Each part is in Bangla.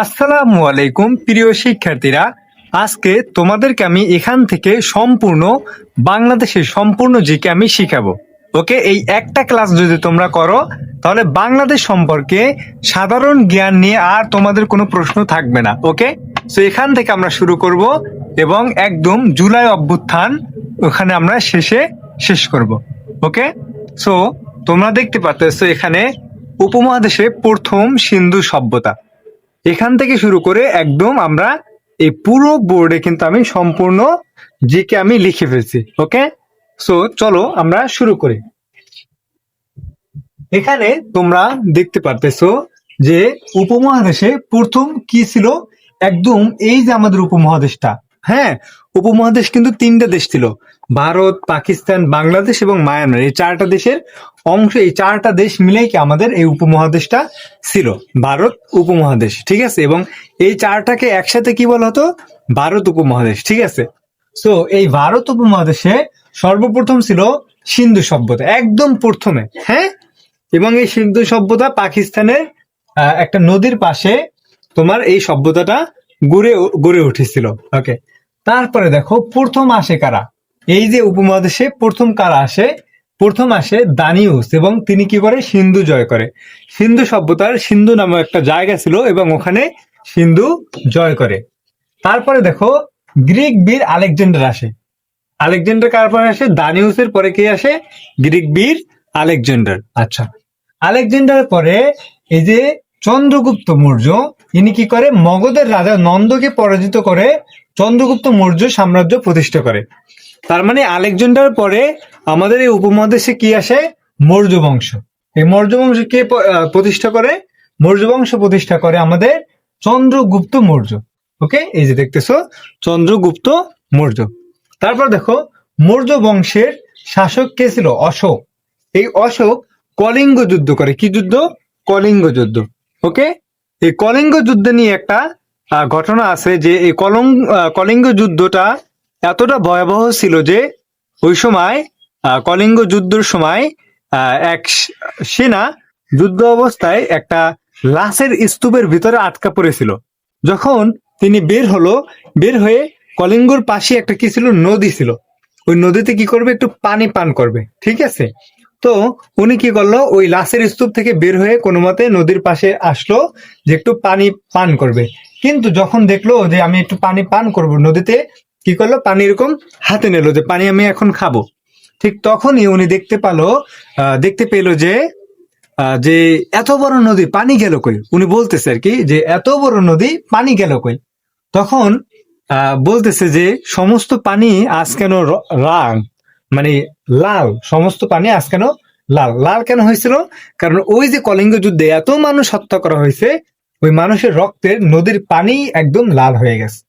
আসসালামু আলাইকুম প্রিয় শিক্ষার্থীরা। আজকে তোমাদেরকে আমি এখান থেকে সম্পূর্ণ বাংলাদেশের সম্পূর্ণ জিকে আমি শিখাবো। ওকে, এই একটা ক্লাস যদি তোমরা করো তাহলে বাংলাদেশ সম্পর্কে সাধারণ জ্ঞান নিয়ে আর তোমাদের কোনো প্রশ্ন থাকবে না। ওকে, সো এখান থেকে আমরা শুরু করব এবং একদম জুলাই অভ্যুত্থান ওখানে আমরা শেষ করব। ওকে, সো তোমরা দেখতে পাচ্ছ এখানে উপমহাদেশে প্রথম সিন্ধু সভ্যতা, এখান থেকে শুরু করে একদম আমরা এই পুরো বোর্ডে কিন্তু আমি সম্পূর্ণ জিকে আমি লিখে ফেলছি। ওকে, সো চলো আমরা শুরু করি। এখানে তোমরা দেখতে পারতেছো যে উপমহাদেশে প্রথম কি ছিল, একদম এই যে আমাদের উপমহাদেশটা। হ্যাঁ, উপমহাদেশ কিন্তু তিনটা দেশ ছিল, ভারত, পাকিস্তান, বাংলাদেশ এবং মায়ানমার। এই চারটা দেশের অংশ, এই চারটা দেশ মিলেই কি আমাদের এই উপমহাদেশটা ছিল, ভারত উপমহাদেশ। ঠিক আছে, এবং এই চারটাকে একসাথে কি বলা হতো, ভারত উপমহাদেশ। ঠিক আছে, সো এই ভারত উপমহাদেশে সর্বপ্রথম ছিল সিন্ধু সভ্যতা, একদম প্রথমে। হ্যাঁ, এবং এই সিন্ধু সভ্যতা পাকিস্তানের একটা নদীর পাশে তোমার এই সভ্যতাটা গড়ে উঠেছিল। ওকে, তারপরে দেখো প্রথম আসে কারা, এই যে উপমহাদেশে প্রথম কারা আসে, প্রথম আসে দানিউস, এবং তিনি কি করে, সিন্ধু জয় করে। সিন্ধু সভ্যতার সিন্ধু নামে একটা জায়গা ছিল এবং ওখানে সিন্ধু জয় করে। তারপরে দেখো গ্রিক বীর আলেকজান্ডার আসে। আলেকজান্ডার কার পরে আসে, দানিউসের পরে কে আসে, গ্রিক বীর আলেকজান্ডার। আচ্ছা, আলেকজান্ডার পরে এই যে চন্দ্রগুপ্ত মৌর্য, ইনি কি করে, মগধের রাজা নন্দকে পরাজিত করে চন্দ্রগুপ্ত মৌর্য সাম্রাজ্য প্রতিষ্ঠা করে। তার মানে আলেকজান্ডার পরে আমাদের এই উপমহাদেশে কি আসে, মৌর্য বংশ। এই মৌর্য বংশ কে প্রতিষ্ঠা করে, মৌর্য বংশ প্রতিষ্ঠা করে আমাদের চন্দ্রগুপ্ত মৌর্য। ওকে, এই যে দেখতেছো চন্দ্রগুপ্ত মৌর্য। তারপর দেখো মৌর্য বংশের শাসক কে ছিল, অশোক। এই অশোক কলিঙ্গ যুদ্ধ করে, কি যুদ্ধ, কলিঙ্গ যুদ্ধ। ওকে, এই কলিঙ্গ যুদ্ধ নিয়ে একটা ঘটনা আছে যে এই কলিঙ্গ যুদ্ধটা এতটা ভয়াবহ ছিল যে ওই সময় কলিঙ্গ যুদ্ধের সময় এক সেনা যুদ্ধ অবস্থায় একটা লাশের স্তূপের ভিতরে আটকা পড়েছিল। যখন তিনি বের হয়ে কলিঙ্গর পাশে একটা কি ছিল, নদী ছিল, ওই নদীতে কি করবে, একটু পানি পান করবে। ঠিক আছে, তো উনি কি করলো, ওই লাশের স্তূপ থেকে বের হয়ে কোনো মতে নদীর পাশে আসলো যে একটু পানি পান করবে। কিন্তু যখন দেখলো যে আমি একটু পানি পান করব, নদীতে কি করলো, পানি এরকম হাতে নিল যে পানি আমি এখন খাবো। ঠিক তখনই উনি দেখতে পেলো যে যে এত বড় নদী পানি গেল কই, উনি বলতেছে আর কি যে এত বড় নদী পানি গেল কই। তখন বলতেছে যে সমস্ত পানি আজ কেন রাং, মানে লাল, সমস্ত পানি আজ কেন লাল। লাল কেন হয়েছিল, কারণ ওই যে কলিঙ্গ যুদ্ধে এত মানুষ হত্যা করা হয়েছে, ওই মানুষের রক্তের নদীর পানি একদম লাল হয়ে গেছে।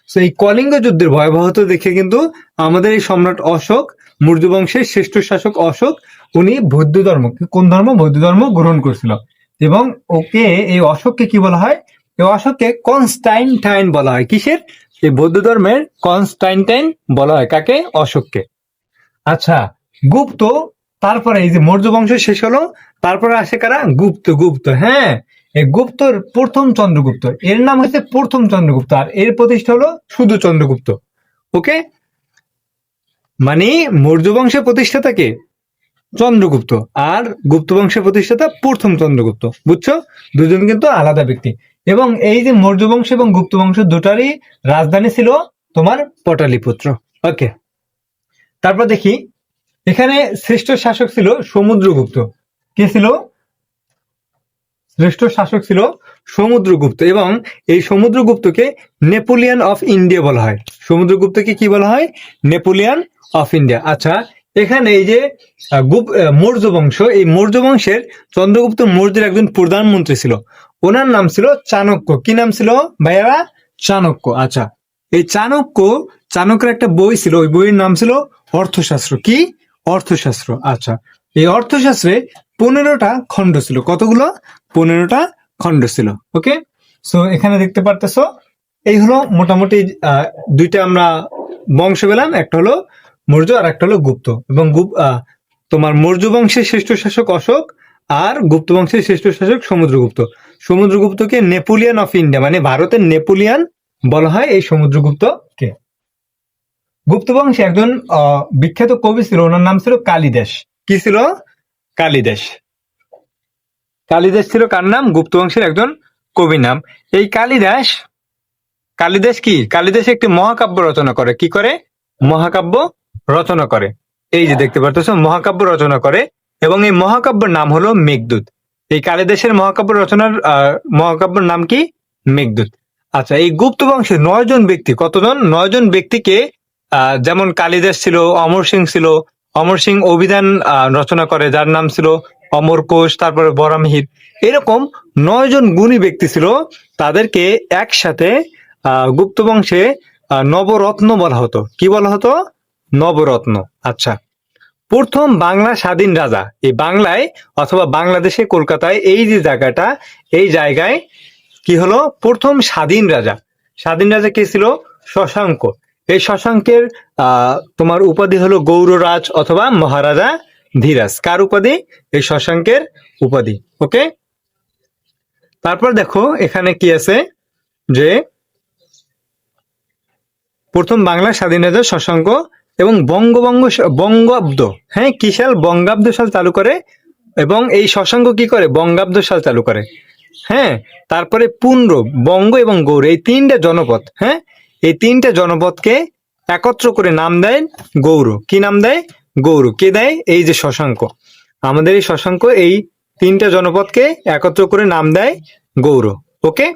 তো এই কলিঙ্গ যুদ্ধের ভয়াবহতা দেখে কিন্তু আমাদের এই সম্রাট অশোক, মৌর্য বংশের শ্রেষ্ঠ শাসক অশোক, উনি বৌদ্ধ ধর্ম, কোন ধর্ম, বৌদ্ধ ধর্ম গ্রহণ করেছিল। এবং ওকে, এই অশোককে কি বলা হয়, এই অশোককে কনস্টাইনটাইন বলা হয়। কিসের, এই বৌদ্ধ ধর্মের কনস্টাইনটাইন বলা হয় কাকে, অশোককে। আচ্ছা, গুপ্ত, তারপরে এই যে মৌর্য বংশ শেষ হলো, তারপরে আসে কারা, গুপ্ত। হ্যাঁ, এই গুপ্তর প্রথম চন্দ্রগুপ্ত, এর নাম হচ্ছে প্রথম চন্দ্রগুপ্ত, আর এর প্রতিষ্ঠা হলো শুধু চন্দ্রগুপ্ত। ওকে, মানে মৌর্য বংশের প্রতিষ্ঠাতা কে, চন্দ্রগুপ্ত, আর গুপ্ত বংশের প্রতিষ্ঠাতা প্রথম চন্দ্রগুপ্ত। বুঝছো, দুজন কিন্তু আলাদা ব্যক্তি। এবং এই যে মৌর্য বংশ এবং গুপ্ত বংশ দুটারই রাজধানী ছিল তোমার পটালিপুত্র। ওকে, তারপর দেখি এখানে শ্রেষ্ঠ শাসক ছিল সমুদ্রগুপ্ত। কে ছিল, শ্রেষ্ঠ শাসক ছিল সমুদ্রগুপ্ত, এবং এই সমুদ্রগুপ্তকে নেপোলিয়ান অফ ইন্ডিয়া বলা হয়। সমুদ্রগুপ্তকে কি বলা হয়, নেপোলিয়ান অফ ইন্ডিয়া। আচ্ছা, এখানে এই যে মৌর্য বংশ, এই মৌর্য বংশের চন্দ্রগুপ্ত মৌর্যের একজন প্রধানমন্ত্রী ছিল, ওনার নাম ছিল চাণক্য। কি নাম ছিল ভাইয়ারা, চাণক্য। আচ্ছা, এই চাণক্যের একটা বই ছিল, ওই বইয়ের নাম ছিল অর্থশাস্ত্র। কি, অর্থশাস্ত্র। আচ্ছা, এই অর্থশাস্ত্রে 15টা খণ্ড ছিল। কতগুলো, 15টা খণ্ড ছিল। ওকে, সো এখানে দেখতে পারতেছো এই হলো মোটামুটি দুইটা আমরা বংশ পেলাম, একটা হলো মৌর্য আর একটা হলো গুপ্ত। এবং তোমার মৌর্য বংশের শ্রেষ্ঠ শাসক অশোক, আর গুপ্ত বংশের শ্রেষ্ঠ শাসক সমুদ্রগুপ্ত। সমুদ্রগুপ্তকে নেপোলিয়ান অফ ইন্ডিয়া, মানে ভারতের নেপোলিয়ান বলা হয় এই সমুদ্রগুপ্তকে। গুপ্ত বংশে একজন বিখ্যাত কবি ছিল, ওনার নাম ছিল কালিদাস। কি ছিল? কালিদাস। কালিদাস ছিল কার নাম? গুপ্ত বংশের একজন কবি নাম। এই কালিদাস, কালিদাস কি? কালিদাস একটি মহাকাব্য রচনা করে। কি করে? মহাকাব্য রচনা করে। এই যে দেখতে পাচ্ছ, মহাকাব্য রচনা করে, এবং এই মহাকাব্যের নাম হলো মেঘদূত। এই কালিদাসের মহাকাব্য রচনার মহাকাব্যের নাম কি? মেঘদূত। আচ্ছা, এই গুপ্ত বংশে 9 জন ব্যক্তি, কতজন? 9 জন ব্যক্তিকে, যেমন কালিদাস ছিল, অমর সিং ছিল, অমর সিং অভিধান রচনা করে যার নাম ছিল অমর কোষ, তারপরে বরামহির, এরকম 9 জন গুণী ব্যক্তি ছিল। তাদেরকে একসাথে গুপ্ত বংশে নবরত্ন বলা হতো। কি বলা হতো? নবরত্ন। আচ্ছা, প্রথম বাংলা স্বাধীন রাজা, এই বাংলায় অথবা বাংলাদেশে কলকাতায় এই যে জায়গাটা, এই জায়গায় কি হলো? প্রথম স্বাধীন রাজা। স্বাধীন রাজা কে ছিল? শশাঙ্ক। এই শশাঙ্কের তোমার উপাধি হলো গৌররাজ অথবা মহারাজা ধীরাজ। কার উপাধি? এই শশাঙ্কের উপাধি। ওকে, তারপর দেখো এখানে কি আছে, যে প্রথম বাংলা স্বাধীন রাজা শশাঙ্ক, এবং বঙ্গাব্দ, হ্যাঁ, কি সাল? বঙ্গাব্দ সাল চালু করে, এবং এই শশাঙ্ক কি করে? বঙ্গাব্দ সাল চালু করে। হ্যাঁ, তারপরে পুন্ড, বঙ্গ এবং গৌড়, এই 3টে জনপদ, হ্যাঁ, এই 3টে জনপদকে একত্র করে নাম দেয় গৌড়। কি নাম দেয়? গৌড়। কে দেয়? এই যে শশাঙ্ক। আমাদের এই শশাঙ্ক এই 3টে জনপদকে একত্র করে নাম দেয় গৌড়। ওকে,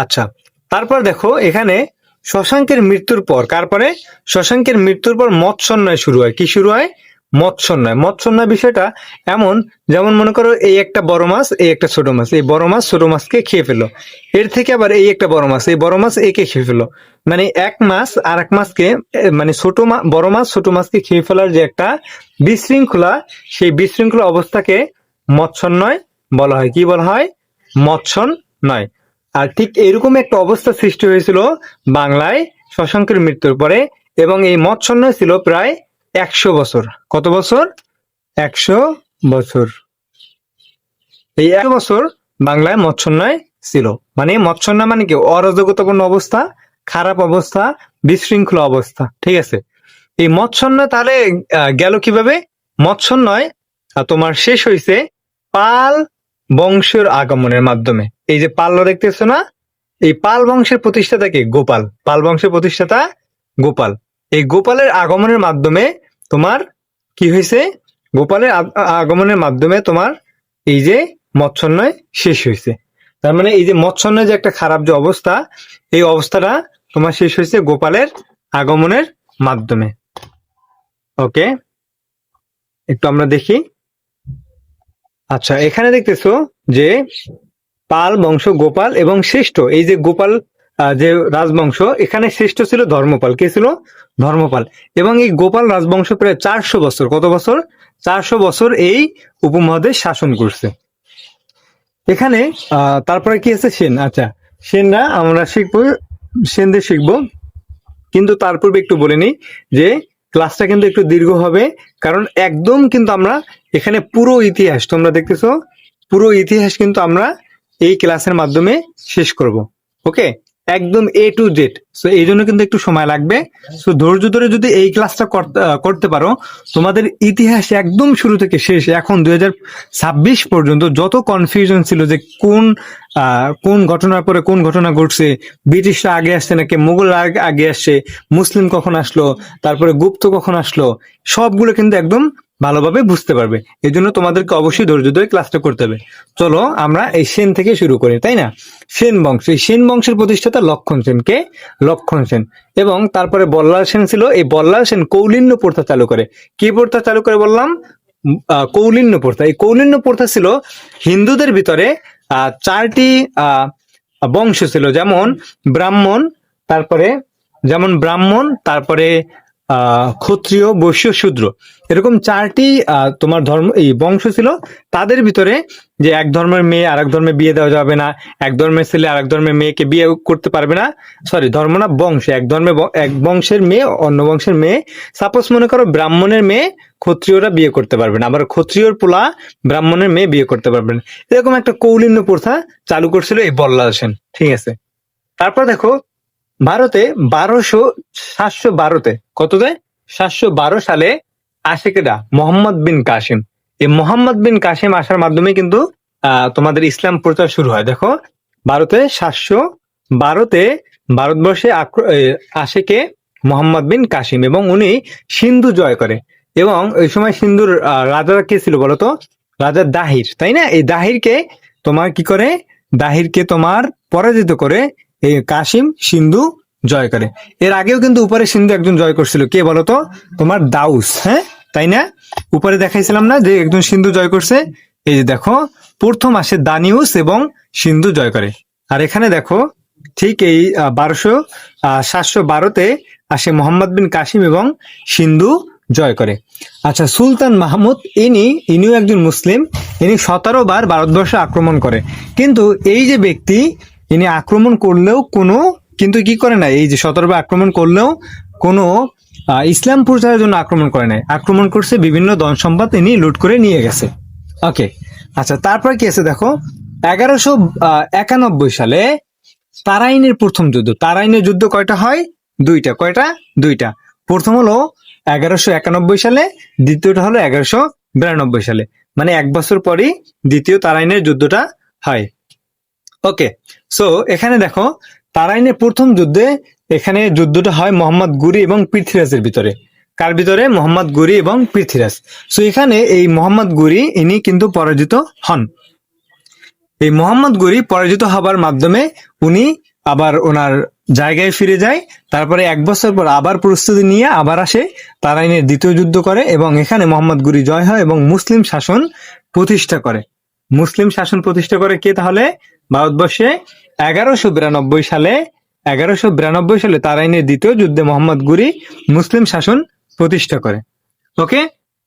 আচ্ছা, তারপর দেখো এখানে শশাঙ্কের মৃত্যুর পর, কার পরে? শশাঙ্কের মৃত্যুর পর মৎস্যোন্নয় শুরু হয়। কি শুরু হয়? মৎস্যোন্নয়। মৎস্যোন্নয় বিষয়টা এমন, যেমন মনে করো এই একটা বড় মাছ, এই একটা ছোট মাছ, এই বড় মাছ ছোট মাছকে খেয়ে ফেললো, এর থেকে আবার এই একটা বড় মাছ, এই বড় মাছ একে খেয়ে ফেললো, মানে এক মাছ আর এক মাছকে, মানে বড় মাছ ছোট মাছকে খেয়ে ফেলার যে একটা বিশৃঙ্খলা, সেই বিশৃঙ্খলা অবস্থাকে মৎস্যোন্নয় বলা হয়। কি বলা হয়? মৎস্যোন্নয়। আর ঠিক এরকম একটা অবস্থা সৃষ্টি হয়েছিল বাংলায় শশাঙ্কের মৃত্যুর পরে, এবং এই মৎস্যোন্নয় ছিল প্রায় 100 বছর। কত বছর? 100 বছর। এই 100 বছর বাংলায় মৎস্যোন্নয় ছিল। মানে মৎস্যোন্নয় মানে কি? অরাজকতাপূর্ণ অবস্থা, খারাপ অবস্থা, বিশৃঙ্খলা অবস্থা। ঠিক আছে, এই মৎস্যোন্নয় তাহলে গেল কিভাবে? মৎস্যোন্নয় তোমার শেষ হয়েছে পাল বংশের আগমনের মাধ্যমে। এই যে পাল্লা দেখতেছো না, এই পাল বংশের প্রতিষ্ঠাতা কে? গোপাল। পাল বংশের প্রতিষ্ঠাতা গোপাল। এই গোপালের আগমনের মাধ্যমে তোমার কি হয়েছে? গোপালের আগমনের মাধ্যমে তোমার এই যে মৎস্যোন্নয় শেষ হয়েছে। তার মানে এই যে মৎস্যোন্নয় যে একটা খারাপ যে অবস্থা, এই অবস্থাটা তোমার শেষ হয়েছে গোপালের আগমনের মাধ্যমে। ওকে, একটু আমরা দেখি। আচ্ছা, এখানে দেখতেছো যে পাল বংশ, গোপাল, এবং শ্রেষ্ঠ, এই যে গোপাল যে রাজবংশ, এখানে শ্রেষ্ঠ ছিল ধর্মপাল। কে ছিল? ধর্মপাল। এবং এই গোপাল রাজবংশ প্রায় 400 বছর, কত বছর? 400 বছর এই উপমহাদেশ শাসন করছে। এখানে তারপরে কি আছে? সেন। আচ্ছা, সেনরা আমরা শিখবো, সেনদের শিখবো, কিন্তু তার পূর্বে একটু বলে নিই যে ক্লাসটা কিন্তু একটু দীর্ঘ হবে, কারণ একদম কিন্তু আমরা এখানে পুরো ইতিহাস, তোমরা দেখতেছো, পুরো ইতিহাস কিন্তু আমরা এই ক্লাসের মাধ্যমে শেষ করব। ওকে, একদম A to Z। সো এই জন্য কিন্তু একটু সময় লাগবে। সো ধৈর্য ধরে যদি এই ক্লাসটা করতে পারো, তোমাদের ইতিহাস একদম শুরু থেকে শেষ, এখন 2026 পর্যন্ত যত কনফিউশন ছিল যে কোন ঘটনার পরে কোন ঘটনা ঘটছে, ব্রিটিশরা আগে আসছে নাকি মুঘল আগে আসছে, মুসলিম কখন আসলো, তারপরে গুপ্ত কখন আসলো, সবগুলো কিন্তু একদম ভালোভাবে বুঝতে পারবে। এই জন্য তোমাদেরকে অবশ্যই ধৈর্য ধরে ক্লাসটা করতে হবে। চলো আমরা এই সেন থেকে শুরু করি, তাই না? সেন বংশ, এই সেন বংশের প্রতিষ্ঠাতা লক্ষণ সেন। কে? লক্ষণ সেন। এবং তারপরে বল্লাল সেন ছিল। এই বল্লাল সেন কৌলিন্য প্রথা চালু করে। কি প্রথা চালু করে বললাম? কৌলিন্য প্রথা। এই কৌলিন্য প্রথা ছিল হিন্দুদের ভিতরে 4টি বংশ ছিল, যেমন ব্রাহ্মণ, তারপরে ক্ষত্রিয়, বৈশ্য, শূদ্র, এরকম 4টি তোমার ধর্ম এই বংশ ছিল। তাদের ভিতরে যে এক ধর্মের মেয়ে আর এক ধর্মে বিয়ে দেওয়া যাবে না, এক ধর্মের ছেলে আর এক ধর্মের মেয়েকে বিয়ে করতে পারবে না, সরি ধর্ম না, বংশ, এক বংশের মেয়ে অন্য বংশের মেয়ে, সাপোজ মনে করো ব্রাহ্মণের মেয়ে ক্ষত্রিয়রা বিয়ে করতে পারবে না, আবার ক্ষত্রিয়র পোলা ব্রাহ্মণের মেয়ে বিয়ে করতে পারবে না। এরকম একটা কৌলিন্য প্রথা চালু করছিল এই বল্লাল সেন। ঠিক আছে, তারপর দেখো ভারতে 712 কততে 712 সালে আসে কেডা? মোহাম্মদ বিন কাসিম। এই মোহাম্মদ বিন কাসিম আসার মাধ্যমে কিন্তু তোমাদের ইসলাম প্রচার শুরু হয়। দেখো ভারতে 712-তে ভারতবর্ষে আসে কে? মোহাম্মদ বিন কাসিম, এবং উনি সিন্ধু জয় করে। এবং ওই সময় সিন্ধুর রাজা কে ছিল বলতো? রাজা দাহির, তাই না? এই দাহিরকে তোমার কি করে? দাহিরকে তোমার পরাজিত করে এই কাসিম সিন্ধু জয় করে। এর আগেও কিন্তু উপরে সিন্ধু একজন জয় করছিল, কে বলতো? তোমার দাউস, হ্যাঁ তাই না? উপরে দেখাইছিলাম না যে একজন সিন্ধু জয় করছে? এই যে দেখো, প্রথম আসে দানিউস এবং সিন্ধু জয় করে। আর এখানে দেখো ঠিক এই 712-তে আসে মোহাম্মদ বিন কাসিম এবং সিন্ধু জয় করে। আচ্ছা, সুলতান মাহমুদ ইনিও একজন মুসলিম। ইনি 17 বার ভারতবর্ষে আক্রমণ করে, কিন্তু এই যে ব্যক্তি, ইনি আক্রমণ করলেও কোনো কিন্তু কি করে না, এই যে 17 বার আক্রমণ করলেও কোনো ইসলাম প্রচারের জন্য আক্রমণ করে নাই, আক্রমণ করছে বিভিন্ন ধন সম্পদ ইনি লুট করে নিয়ে গেছে। ওকে, আচ্ছা, তারপর কি আছে দেখো, 1191 সালে তারাইনের প্রথম যুদ্ধ। তারাইনের যুদ্ধ কয়টা হয়? দুইটা। কয়টা? দুইটা। প্রথম হলো 1191 সালে, দ্বিতীয়টা হলো 1192 সালে, মানে 1 বছর পরই দ্বিতীয় তারাইনের যুদ্ধটা হয়। ওকে, সো এখানে দেখো তারাইনের প্রথম যুদ্ধে, এখানে যুদ্ধটা হয় মোহাম্মদ গুরি এবং পৃথ্বীরাজের ভিতরে। কার ভিতরে? মোহাম্মদ গুরি এবং পৃথ্বীরাজ। সো এখানে এই মোহাম্মদ গুরি ইনি কিন্তু পরাজিত হন। এই মোহাম্মদ গুরি পরাজিত হবার মাধ্যমে উনি আবার ওনার জায়গায় ফিরে যায়। তারপরে 1 বছর পর আবার প্রস্তুতি নিয়ে আবার আসে, তারাইনের দ্বিতীয় যুদ্ধ করে, এবং এখানে মোহাম্মদ গুরি জয় হয় এবং মুসলিম শাসন প্রতিষ্ঠা করে। মুসলিম শাসন প্রতিষ্ঠা করে কে তাহলে? ভারতবর্ষে 1192 সালে তারাইনের দ্বিতীয় যুদ্ধে মোহাম্মদ গুরি মুসলিম শাসন প্রতিষ্ঠা করে। ওকে,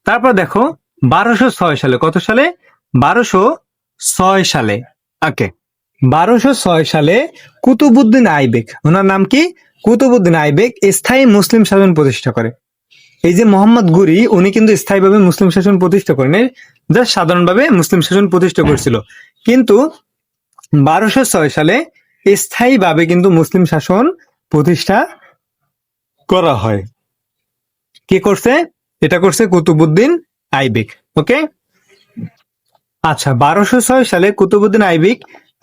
তারপর দেখো 1206 সালে, কত সালে? 1206 সালে। ওকে, 1206 সালে কুতুবউদ্দিন আইবেক, ওনার নাম কি? কুতুবউদ্দিন আইবেক স্থায়ী মুসলিম শাসন প্রতিষ্ঠা করে। এই যে মোহাম্মদ গুরি, উনি কিন্তু স্থায়ীভাবে মুসলিম শাসন প্রতিষ্ঠা করেন, জাস্ট সাধারণভাবে মুসলিম শাসন প্রতিষ্ঠা করেছিল। কিন্তু 1206 সালে স্থায়ীভাবে কিন্তু মুসলিম শাসন প্রতিষ্ঠা করা হয়। কে করছে? এটা করছে কুতুবউদ্দিন আইবেক। ওকে, আচ্ছা, 1206 সালে কুতুবউদ্দিন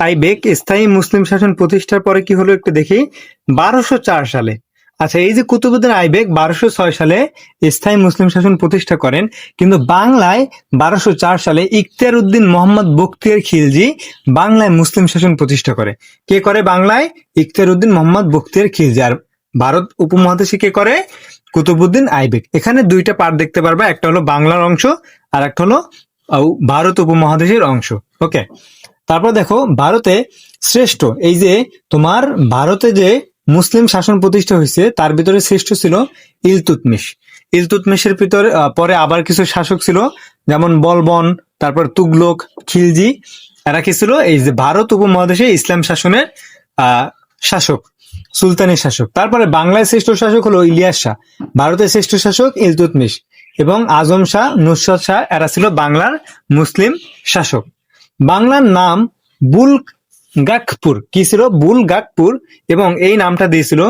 আইবেক স্থায়ী মুসলিম শাসন প্রতিষ্ঠার পরে কি হলো একটু দেখি। 1204 সালে, আচ্ছা, এই যে কুতুবউদ্দিন আইবেক 1206 সালে স্থায়ী মুসলিম শাসন প্রতিষ্ঠা করেন, কিন্তু বাংলায় 1204 সালে ইখতিয়ার উদ্দিন মোহাম্মদ বখতিয়ার খিলজি বাংলায় মুসলিম শাসন প্রতিষ্ঠা করে। কে করে বাংলায়? ইখতিয়ার উদ্দিন মোহাম্মদ বখতিয়ার খিলজি। আর ভারত উপমহাদেশে কে করে? কুতুবউদ্দিন আইবেক। এখানে দুইটা পার্ট দেখতে পারবা, একটা হলো বাংলার অংশ আর একটা হলো ভারত উপমহাদেশের অংশ। ওকে, তারপর দেখো ভারতে শ্রেষ্ঠ, এই যে তোমার ভারতে যে মুসলিম শাসন প্রতিষ্ঠা হয়েছে তার ভিতরে শ্রেষ্ঠ ছিল ইলতুৎমিশ। ইলতুৎমিশের ভিতরে পরে আবার কিছু শাসক ছিল, যেমন বলবন, তারপর তুগলক, খিলজি। এরা কি ছিল? এই যে ভারত উপমহাদেশে ইসলাম শাসনের শাসক, সুলতানের শাসক। তারপরে বাংলায় শ্রেষ্ঠ শাসক হলো ইলিয়াস শাহ, ভারতের শ্রেষ্ঠ শাসক ইলতুৎমিশ, এবং আজম শাহ, নুসরত শাহ, এরা ছিল বাংলার মুসলিম শাসক। বাংলার নাম বুলগাকপুর, কি ছিল? বুলগাকপুর, এবং এই নামটা দিয়েছিল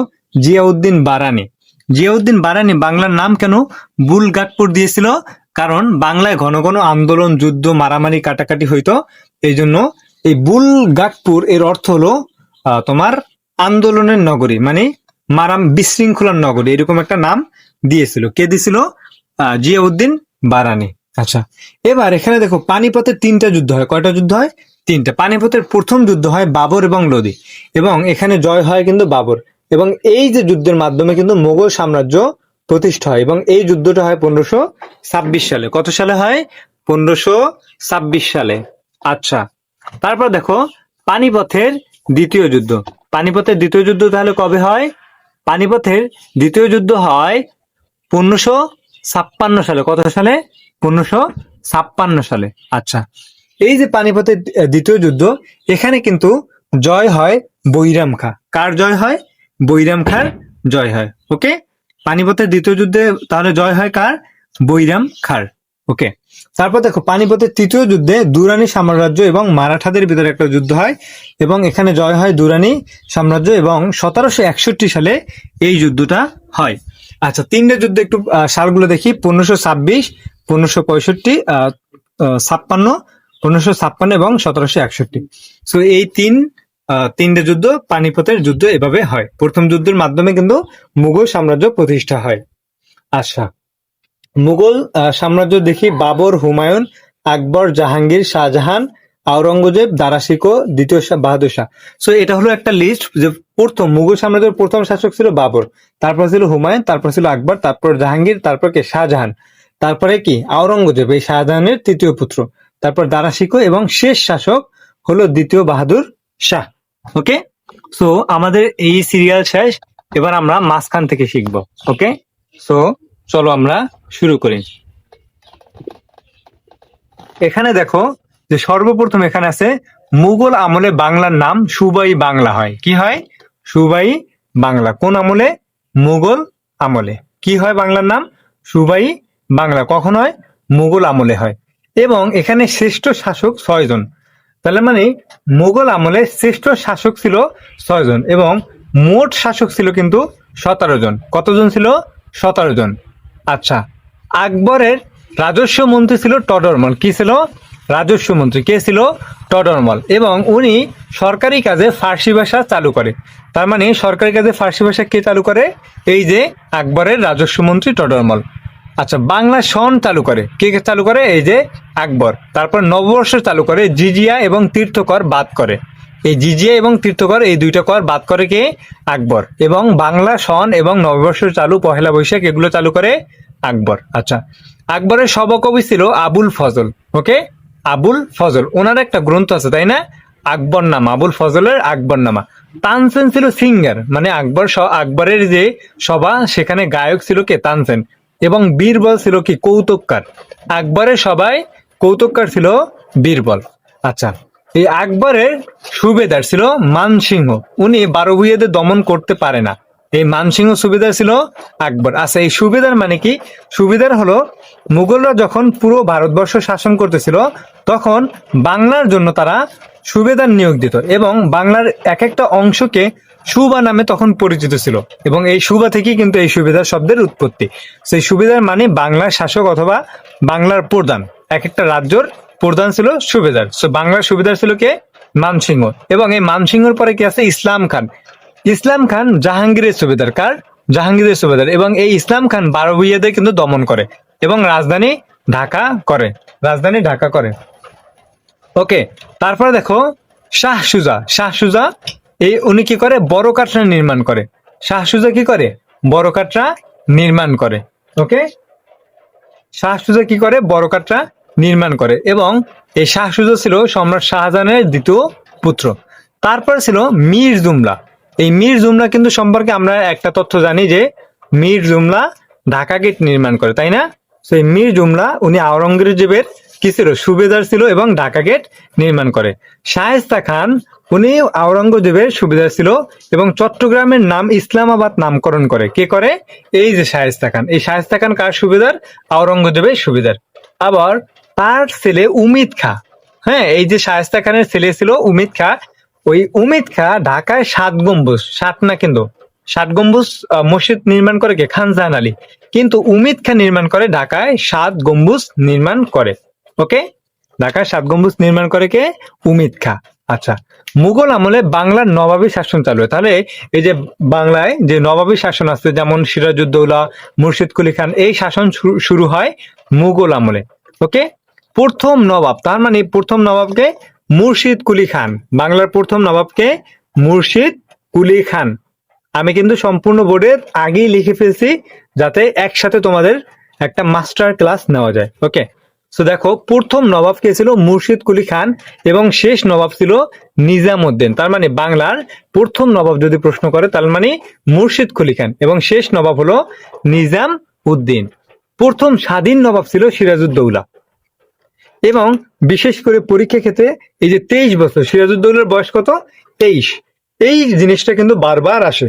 জিয়াউদ্দিন বারানি। জিয়াউদ্দিন বারানি বাংলার নাম কেন বুলগাকপুর দিয়েছিল? কারণ বাংলায় ঘন ঘন আন্দোলন, যুদ্ধ, মারামারি, কাটাকাটি হইতো, এই জন্য এই বুলগাকপুর এর অর্থ হলো তোমার আন্দোলনের নগরী, মানে বিশৃঙ্খলার নগরী, এরকম একটা নাম দিয়েছিল। কে দিয়েছিল? জিয়াউদ্দিন বারানি। আচ্ছা, এবার এখানে দেখো পানিপথের 3টা যুদ্ধ হয়। কয়টা যুদ্ধ হয়? 3টা। পানিপথের প্রথম যুদ্ধ হয় বাবর এবং লোদি, এবং এখানে জয় হয় কিন্তু বাবর, এবং এই যে যুদ্ধের মাধ্যমে কিন্তু মোগল সাম্রাজ্য প্রতিষ্ঠা হয়, এবং এই যুদ্ধটা হয় 1526 সালে। কত সালে হয়? 1526 সালে। আচ্ছা, তারপর দেখো পানিপথের দ্বিতীয় যুদ্ধ। পানিপথের দ্বিতীয় যুদ্ধ তাহলে কবে হয়? পানিপথের দ্বিতীয় যুদ্ধ হয় 1556 সালে। কত সালে? 1556 সালে। আচ্ছা, এই যে পানিপথের দ্বিতীয় যুদ্ধ, এখানে কিন্তু জয় হয় বৈরাম খা। কার জয় হয়? বৈরাম খার জয় হয়। ওকে, পানিপথের দ্বিতীয় যুদ্ধে তাহলে জয় হয় কার? বৈরাম খাঁর। ওকে, তারপর দেখো পানিপথের তৃতীয় যুদ্ধে দুরানি সাম্রাজ্য এবং মারাঠাদের ভিতরে একটা যুদ্ধ হয় এবং এখানে জয় হয় দুরানি সাম্রাজ্য এবং 1761 সালে এই যুদ্ধটা হয়। আচ্ছা, তিনটে যুদ্ধে একটু সালগুলো দেখি। 1526, 1565, 56, 1556 এবং 1761। সো এই তিনটে যুদ্ধ, পানিপথের যুদ্ধ এভাবে হয়। প্রথম যুদ্ধের মাধ্যমে কিন্তু মুঘল সাম্রাজ্য প্রতিষ্ঠা হয়। আচ্ছা, মুঘল সাম্রাজ্য দেখি বাবর, হুমায়ুন, আকবর, জাহাঙ্গীর, শাহজাহান, আওরঙ্গজেব, দারা শিকো, দ্বিতীয় বাহাদুর শাহ। সো এটা হলো একটা লিস্ট যে প্রথম মুঘল সাম্রাজ্যের প্রথম শাসক ছিল বাবর, তারপর ছিল হুমায়ুন, তারপর ছিল আকবর, তারপর জাহাঙ্গীর, তারপর কি শাহজাহান, তারপরে কি আওরঙ্গজেব, এই শাহজাহানের তৃতীয় পুত্র, তারপর দারা শিকো এবং শেষ শাসক হলো দ্বিতীয় বাহাদুর শাহ। ওকে, সো আমাদের এই সিরিয়াল শেষ। এবার আমরা মাঝখান থেকে শিখবো। ওকে, সো চলো আমরা শুরু করি। এখানে দেখো যে সর্বপ্রথম এখানে আছে মুঘল আমলে বাংলার নাম সুবাই বাংলা হয়। কি হয়? সুবাই বাংলা। কোন আমলে? মুঘল আমলে। কি হয় বাংলার নাম? সুবাই বাংলা। কখন হয়? মুঘল আমলে হয়। এবং এখানে শ্রেষ্ঠ শাসক 6 জন। তাহলে মানে মুঘল আমলে শ্রেষ্ঠ শাসক ছিল 6 জন এবং মোট শাসক ছিল কিন্তু 17 জন। কতজন ছিল? 17 জন। আচ্ছা, আকবরের রাজস্ব মন্ত্রী ছিল টডরমল। কি ছিল? রাজস্ব মন্ত্রী। কে ছিল? টডরমল। এবং উনি সরকারি কাজে ফার্সি ভাষা চালু করে। তার মানে সরকারি কাজে ফার্সি ভাষা কে চালু করে? এই যে আকবরের রাজস্ব মন্ত্রী টডরমল। আচ্ছা, বাংলা সন চালু করে কে চালু করে? এই যে আকবর। তারপর নববর্ষ চালু করে, জিজিয়া এবং তীর্থকর বাদ করে। এই জিজিয়া এবং তীর্থকর এই দুইটা কর বাদ করে কে? আকবর। এবং বাংলা সন এবং নববর্ষ চালু, পহেলা বৈশাখ, এগুলো চালু করে আকবর। আচ্ছা, আকবরের সভাকবি ছিল আবুল ফজল। ওকে, আবুল ফজল। ওনার একটা গ্রন্থ আছে, তাই না? আকবরনামা। আবুল ফজলের আকবরনামা। তানসেন ছিল সিঙ্গার, মানে আকবরের যে সভা সেখানে গায়ক ছিল কে? তানসেন। এবং বীরবল ছিল কি? কৌতুককার। আকবরের সবাই কৌতুককার ছিল বীরবল। আচ্ছা, এই আকবরের সুবেদার ছিল মানসিংহ। উনি 12 ভূঁইয়াদের দমন করতে পারে না। এই মানসিংহ সুবেদার ছিল আকবর। আচ্ছা, এই সুবেদার মানে কি? সুবেদার হলো মুঘলরা যখন পুরো ভারতবর্ষ শাসন করতেছিল তখন বাংলার জন্য তারা সুবেদার নিয়োগ দিত এবং বাংলার এক একটা অংশকে সুবা নামে তখন পরিচিত ছিল এবং এই সুবা থেকেই কিন্তু এই সুবেদার শব্দের উৎপত্তি। সেই সুবেদার মানে বাংলার শাসক অথবা বাংলার প্রধান। এক একটা রাজ্যর প্রধান ছিল সুবেদার। সো বাংলার সুবেদার ছিল কে? মানসিংহ। এবং এই মানসিংহর পরে কি আছে? ইসলাম খান। ইসলাম খান জাহাঙ্গীরের সুবেদার। কার? জাহাঙ্গীরের সুবেদার। এবং এই ইসলাম খান 12 ভূঁইয়াদের কিন্তু দমন করে এবং রাজধানী ঢাকা করে। রাজধানী ঢাকা করে। ওকে, তারপরে দেখো শাহ সুজা। শাহ সুজা এই উনি কি করে? বড় কাটরা নির্মাণ করে। শাহ সুজা কি করে? বড় কাটরা নির্মাণ করে। ওকে, শাহ সুজা কি করে? বড় কাটরা নির্মাণ করে। এবং এই শাহ সুজা ছিল সম্রাট শাহজাহানের দ্বিতীয় পুত্র। তারপর ছিল মীর জুমলা। এই মীর জুমলা কিন্তু সম্পর্কে আমরা একটা তথ্য জানি যে মীর জুমলা ঢাকা গেট নির্মাণ করে, তাই না? সেই মীর জুমলা উনি আওরঙ্গজেবের কি ছিল? সুবেদার ছিল এবং ঢাকা গেট নির্মাণ করে। শায়েস্তা খান উনি আওরঙ্গজেবের সুবেদার ছিল এবং চট্টগ্রামের নাম ইসলামাবাদ নামকরণ করে। কে করে? এই যে শায়েস্তা খান। এই শায়েস্তা খান কার সুবেদার? আওরঙ্গজেবের সুবেদার। আবার তার ছেলে উমিদ খা, হ্যাঁ, এই যে শায়েস্তা খানের ছেলে ছিল উমিদ খা, ওই উমিদ খা ঢাকায় 7 গম্বুজ, 7 না কিন্তু 7 গম্বুজ মসজিদ নির্মাণ করে কে? খান জাহান আলী। কিন্তু উমিদ খা নির্মাণ করে ঢাকায় 7 গম্বুজ নির্মাণ করে। ওকে, ঢাকায় 7 গম্বুজ নির্মাণ করে কে? উমিদ খা। আচ্ছা, মুঘল আমলে বাংলার নবাবী শাসন চালু হয়। তাহলে এই যে বাংলায় যে নবাবী শাসন আছে, যেমন সিরাজউদ্দৌলা, মুর্শিদ কুলি খান, এই শাসন শুরু হয় মুঘল আমলে। ওকে, প্রথম নবাব, তার মানে প্রথম নবাবকে মুর্শিদ কুলি খান। বাংলার প্রথম নবাবকে মুর্শিদ কুলি খান। আমি কিন্তু সম্পূর্ণ বোর্ডের আগেই লিখে ফেলছি যাতে একসাথে তোমাদের একটা মাস্টার ক্লাস নেওয়া যায়। ওকে, সো দেখো প্রথম নবাব কে ছিল? মুর্শিদ কুলি খান এবং শেষ নবাব ছিল নিজামউদ্দিন। তার মানে বাংলার প্রথম নবাব যদি প্রশ্ন করে তার মানে মুর্শিদ কুলি খান এবং শেষ নবাব হলো নিজাম উদ্দিন। প্রথম স্বাধীন নবাব ছিল সিরাজউদ্দৌলা। এবং বিশেষ করে পরীক্ষা ক্ষেত্রে এই যে 23 বছর, সিরাজউদ্দৌলার বয়স কত? 23। এই জিনিসটা কিন্তু বারবার আসে।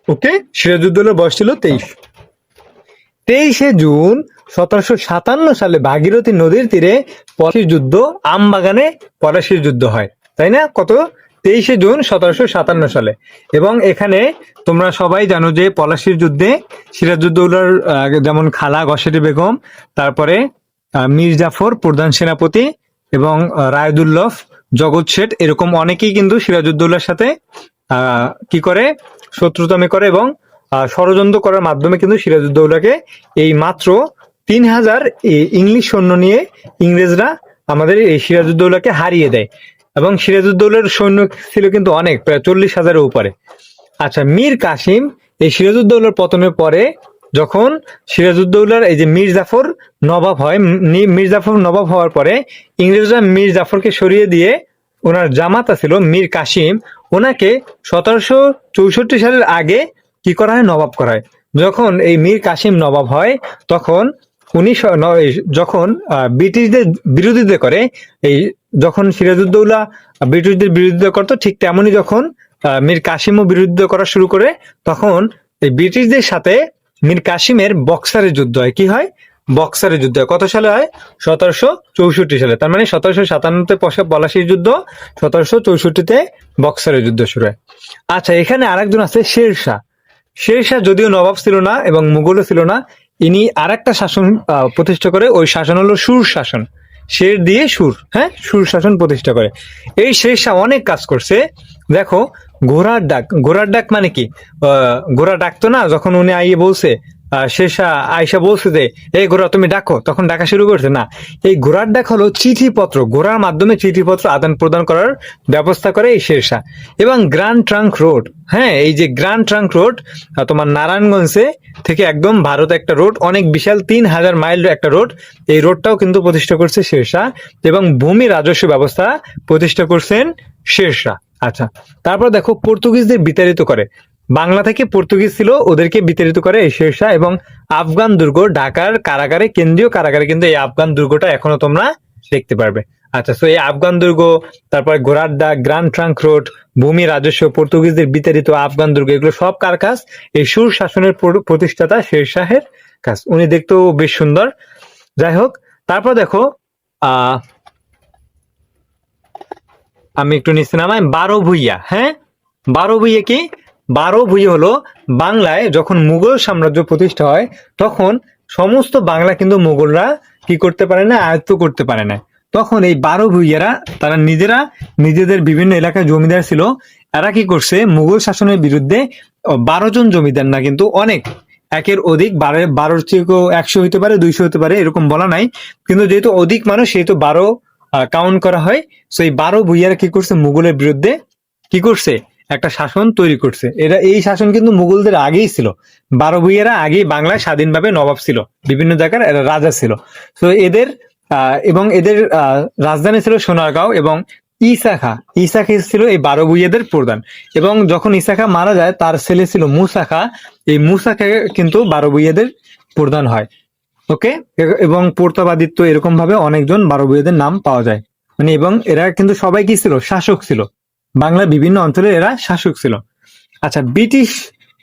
ওকে, সিরাজউদ্দৌলার বয়স ছিল 23। 23 জুন 1757 সালে ভাগীরথী নদীর তীরে পলাশীর যুদ্ধ, আমবাগানে পলাশীর যুদ্ধ হয়, তাই না? কত? 23 জুন 1757 সালে। এবং এখানে তোমরা সবাই জানো যে পলাশীর যুদ্ধে সিরাজউদ্দৌলার যেমন খালা ঘসেটি বেগম, তারপরে মীর জাফর প্রধান সেনাপতি এবং রায়দুল্লভ, জগৎ শেঠ, এরকম অনেকেই কিন্তু সিরাজউদ্দৌলার সাথে কি করে, শত্রুতামি করে এবং ষড়যন্ত্র করার মাধ্যমে কিন্তু সিরাজউদ্দৌলাকে এই মাত্র 3000 ইংলিশ সৈন্য নিয়ে ইংরেজরা আমাদের এই সিরাজউদ্দৌলাকে হারিয়ে দেয়। এবং সিরাজউদ্দৌলার সৈন্য ছিল কিন্তু অনেক, প্রায় 40,000-এর উপরে। আচ্ছা, মীর কাসিম এই সিরাজউদ্দৌলার পতনের পরে যখন সিরাজউদ্দৌলার এই যে মীর জাফর নবাব হয়, মীর জাফর নবাব হওয়ার পরে ইংরেজরা মীর জাফরকে সরিয়ে দিয়ে ওনার জামাতা ছিল মীর কাসিম, ওনাকে 1764 সালের আগে কি করা হয়, নবাব করা হয়। যখন এই মীর কাসিম নবাব হয় তখন উনি যখন ব্রিটিশদের বিরোধিতা করে, এই যখন সিরাজউদ্দৌলা ব্রিটিশদের বিরোধিতা করতো, ঠিক তেমনি যখন মীর কাসিমও বিরোধিতা করা শুরু করে, তখন এই ব্রিটিশদের সাথে মীর কাসিমের বক্সারের যুদ্ধ হয়। কি হয়? বক্সারের যুদ্ধ হয়। কত সালে হয়? 1764 সালে। তার মানে 1757-তে পলাশীর যুদ্ধ, 1764-তে বক্সারের যুদ্ধ শুরু হয়। আচ্ছা, এখানে আরেকজন আছে শেরশাহ। শেরশাহ যদিও নবাব ছিল না এবং মুঘলও ছিল না, ইনি আরেকটা শাসন প্রতিষ্ঠা করে। ওই শাসন হলো সুর শাসন। শের দিয়ে সুর, হ্যাঁ, সুর শাসন প্রতিষ্ঠা করে। এই শেরশাহ অনেক কাজ করছে। দেখো, ঘোড়ার ডাক, ঘোড়ার ডাক মানে কি? ঘোড়া ডাকতো না যখন উনি আইয়ে বলছে, শেরশাহ আয়সা বলছে যে এই ঘোড়া তুমি ডাকো, তখন ডাকা শুরু করছে না। এই ঘোড়ার ডাক হলো চিঠিপত্র, ঘোড়ার মাধ্যমে চিঠিপত্র আদান প্রদান করার ব্যবস্থা করে এই শেরশাহ। এবং গ্র্যান্ড ট্রাঙ্ক রোড, হ্যাঁ, এই যে গ্র্যান্ড ট্রাঙ্ক রোড তোমার নারায়ণগঞ্জে থেকে একদম ভারত একটা রোড, অনেক বিশাল 3000 মাইল একটা রোড, এই রোডটাও কিন্তু প্রতিষ্ঠা করছে শেরশাহ। এবং ভূমি রাজস্ব ব্যবস্থা প্রতিষ্ঠা করছেন শেরশাহ। আচ্ছা, তারপর দেখো, পর্তুগিজদের বিতাড়িত করে। বাংলা থেকে পর্তুগিজ ছিল, ওদেরকে বিতাড়িত করে এই শেরশাহ। এবং আফগান দুর্গ, ঢাকার কারাগারে, কেন্দ্রীয় কারাগারে কিন্তু এই আফগান দুর্গটা এখনো তোমরা দেখতে পারবে। আচ্ছা, তো এই আফগান দুর্গ, তারপরে ঘোড়ার ডাক, গ্র্যান্ড ট্রাঙ্ক রোড, ভূমি রাজস্ব, পর্তুগিজদের বিতাড়িত, আফগান দুর্গ, এগুলো সব কার কাজ? এই সুর শাসনের প্রতিষ্ঠাতা শেরশাহের কাজ। উনি দেখতেও বেশ সুন্দর। যাই হোক, তারপর দেখো, আমি একটু নিচে নামাই, 12 ভূঁইয়া। হ্যাঁ, 12 ভূঁইয়া কি? 12 ভূঁইয়া হলো বাংলায় যখন মুঘল সাম্রাজ্য প্রতিষ্ঠা হয় তখন সমস্ত বাংলা কিন্তু মুঘলরা কি করতে পারে না, আয়ত্ত করতে পারে না। তখন এই 12 ভূঁইয়ারা তারা নিজেরা নিজেদের বিভিন্ন এলাকায় জমিদার ছিল, এরা কি করছে, মুঘল শাসনের বিরুদ্ধে 12 জন জমিদার না, কিন্তু অনেক, একের অধিক, 12-র চেয়েও 100 হতে পারে, 200 হতে পারে, এরকম বলা নাই, কিন্তু যেহেতু অধিক মানুষ সেহেতু 12 কাউন্ট করা হয়। তো এই 12 ভূঁইয়ারা কি করছে, মুঘলের বিরুদ্ধে কি করছে, একটা শাসন তৈরি করছে। এরা এই শাসন কিন্তু মুঘলদের আগেই ছিল। 12 ভূঁইয়ারা আগেই বাংলায় স্বাধীনভাবে নবাব ছিল, বিভিন্ন জায়গার এরা রাজা ছিল। তো এদের এবং এদের রাজধানী ছিল সোনারগাঁও। এবং ঈসা খাঁ ছিল এই 12 ভূঁইয়াদের প্রধান। এবং যখন ঈসা খাঁ মারা যায়, তার ছেলে ছিল মুসা খাঁ। এই মুসা খাঁ কিন্তু 12 ভূঁইয়াদের প্রধান হয়। ওকে, এবং প্রতাপাদিত্য, এরকম ভাবে অনেকজন 12 ভূঁইয়াদের নাম পাওয়া যায়। মানে এবং এরা কিন্তু সবাই কি ছিল, শাসক ছিল, বাংলার বিভিন্ন অঞ্চলে এরা শাসক ছিল। আচ্ছা, ব্রিটিশ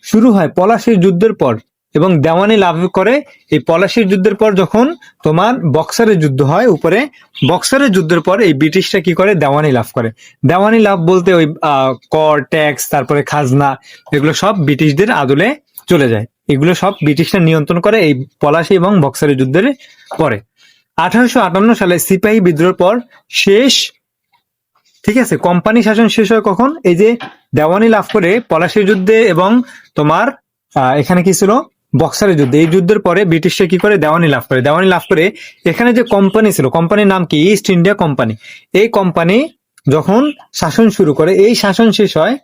শুরু হয় পলাশীর যুদ্ধের পর এবং দেওয়ানি লাভ করে। এই পলাশীর যুদ্ধের পর যখন তোমার বক্সারের যুদ্ধ হয় উপরে, বক্সারের যুদ্ধের পর এই ব্রিটিশরা কি করে, দেওয়ানি লাভ করে। দেওয়ানি লাভ বলতে ওই কর, ট্যাক্স, তারপরে খাজনা, এগুলো সব ব্রিটিশদের আদলে চলে যায়। এগুলো সব ব্রিটিশরা নিয়ন্ত্রণ করে এই পলাশী এবং বক্সারের যুদ্ধের পরে। 1858 সালে সিপাহী বিদ্রোহের পর শেষ, ঠিক আছে, কোম্পানি শাসন শেষ হয় কখন, এই যে দেওয়ানি লাভ করে পলাশীর যুদ্ধে এবং তোমার এখানে কি ছিল, বক্সারের যুদ্ধে। এই যুদ্ধের পরে ব্রিটিশরা কি করে, দেওয়ানি লাভ করে। দেওয়ানি লাভ করে এখানে যে কোম্পানি ছিল, কোম্পানির নাম কি, ইস্ট ইন্ডিয়া কোম্পানি। এই কোম্পানি যখন শাসন শুরু করে, এই শাসন শেষ হয়,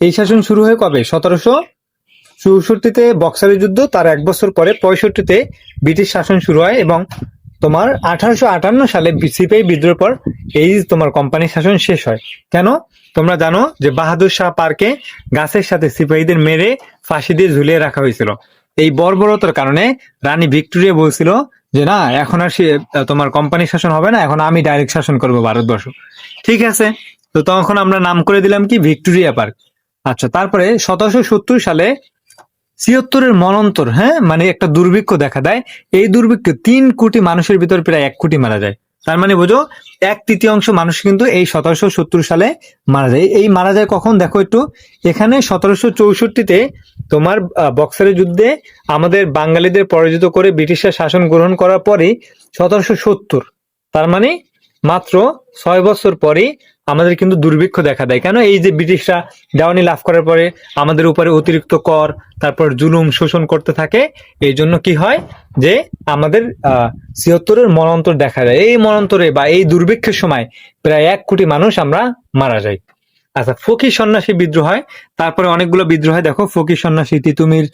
এই শাসন শুরু হয় কবে, 1764-তে বক্সারের যুদ্ধ, তার 1 বছর পরে 65-তে ব্রিটিশ শাসন শুরু হয়। এবং তোমার 1858 সালে সিপাহী বিদ্রোহের পর এই তোমার কোম্পানি শাসন শেষ হয়। কেন? তোমরা জানো যে বাহাদুর শাহ পার্কে গাছের সাথে সিপাহীদের মেরে ফাঁসি দিয়ে ঝুলিয়ে রাখা হয়েছিল। এই বর্বরতার কারণে রানী ভিক্টোরিয়া বলছিল যে না, এখন আর তোমার কোম্পানি শাসন হবে না, এখন আমি ডাইরেক্ট শাসন করবো ভারতবর্ষ। ঠিক আছে, তো তখন আমরা নাম করে দিলাম কি, ভিক্টোরিয়া পার্ক। আচ্ছা, তারপরে 1770 সালে ছিয়াত্তরের মনন্তর, হ্যাঁ, মানে একটা দুর্ভিক্ষ দেখা দেয়। এই দুর্ভিক্ষে 3 কোটি মানুষের ভিতর প্রায় 1 কোটি মারা যায়। তার মানে বোঝো 1/3 মানুষ কিন্তু এই 1770 সালে মারা যায়। এই মারা যায় কখন দেখো একটু, এখানে 1764-তে তোমার বক্সারের যুদ্ধে আমাদের বাঙালিদের পরাজিত করে ব্রিটিশরা শাসন গ্রহণ করার পরে 1770, তার মানে মাত্র 6 বছর পরে আমাদের কিন্তু দুর্ভিক্ষ দেখা দেয়। কেন? এই যে ব্রিটিশরা দেওয়ানি লাভ করার পরে আমাদের উপরে অতিরিক্ত কর, তারপর জুলুম শোষণ করতে থাকে। এই জন্য কি হয় যে আমাদের 76-এর মরন্তর দেখা যায়। এই মরন্তরে বা এই দুর্ভিক্ষের সময় প্রায় 1 কোটি মানুষ আমরা মারা যাই। আচ্ছা, ফকির সন্ন্যাসী বিদ্রোহ হয়, তারপরে অনেকগুলো বিদ্রোহ হয়। দেখো, ফকির সন্ন্যাসী, তিতুমির,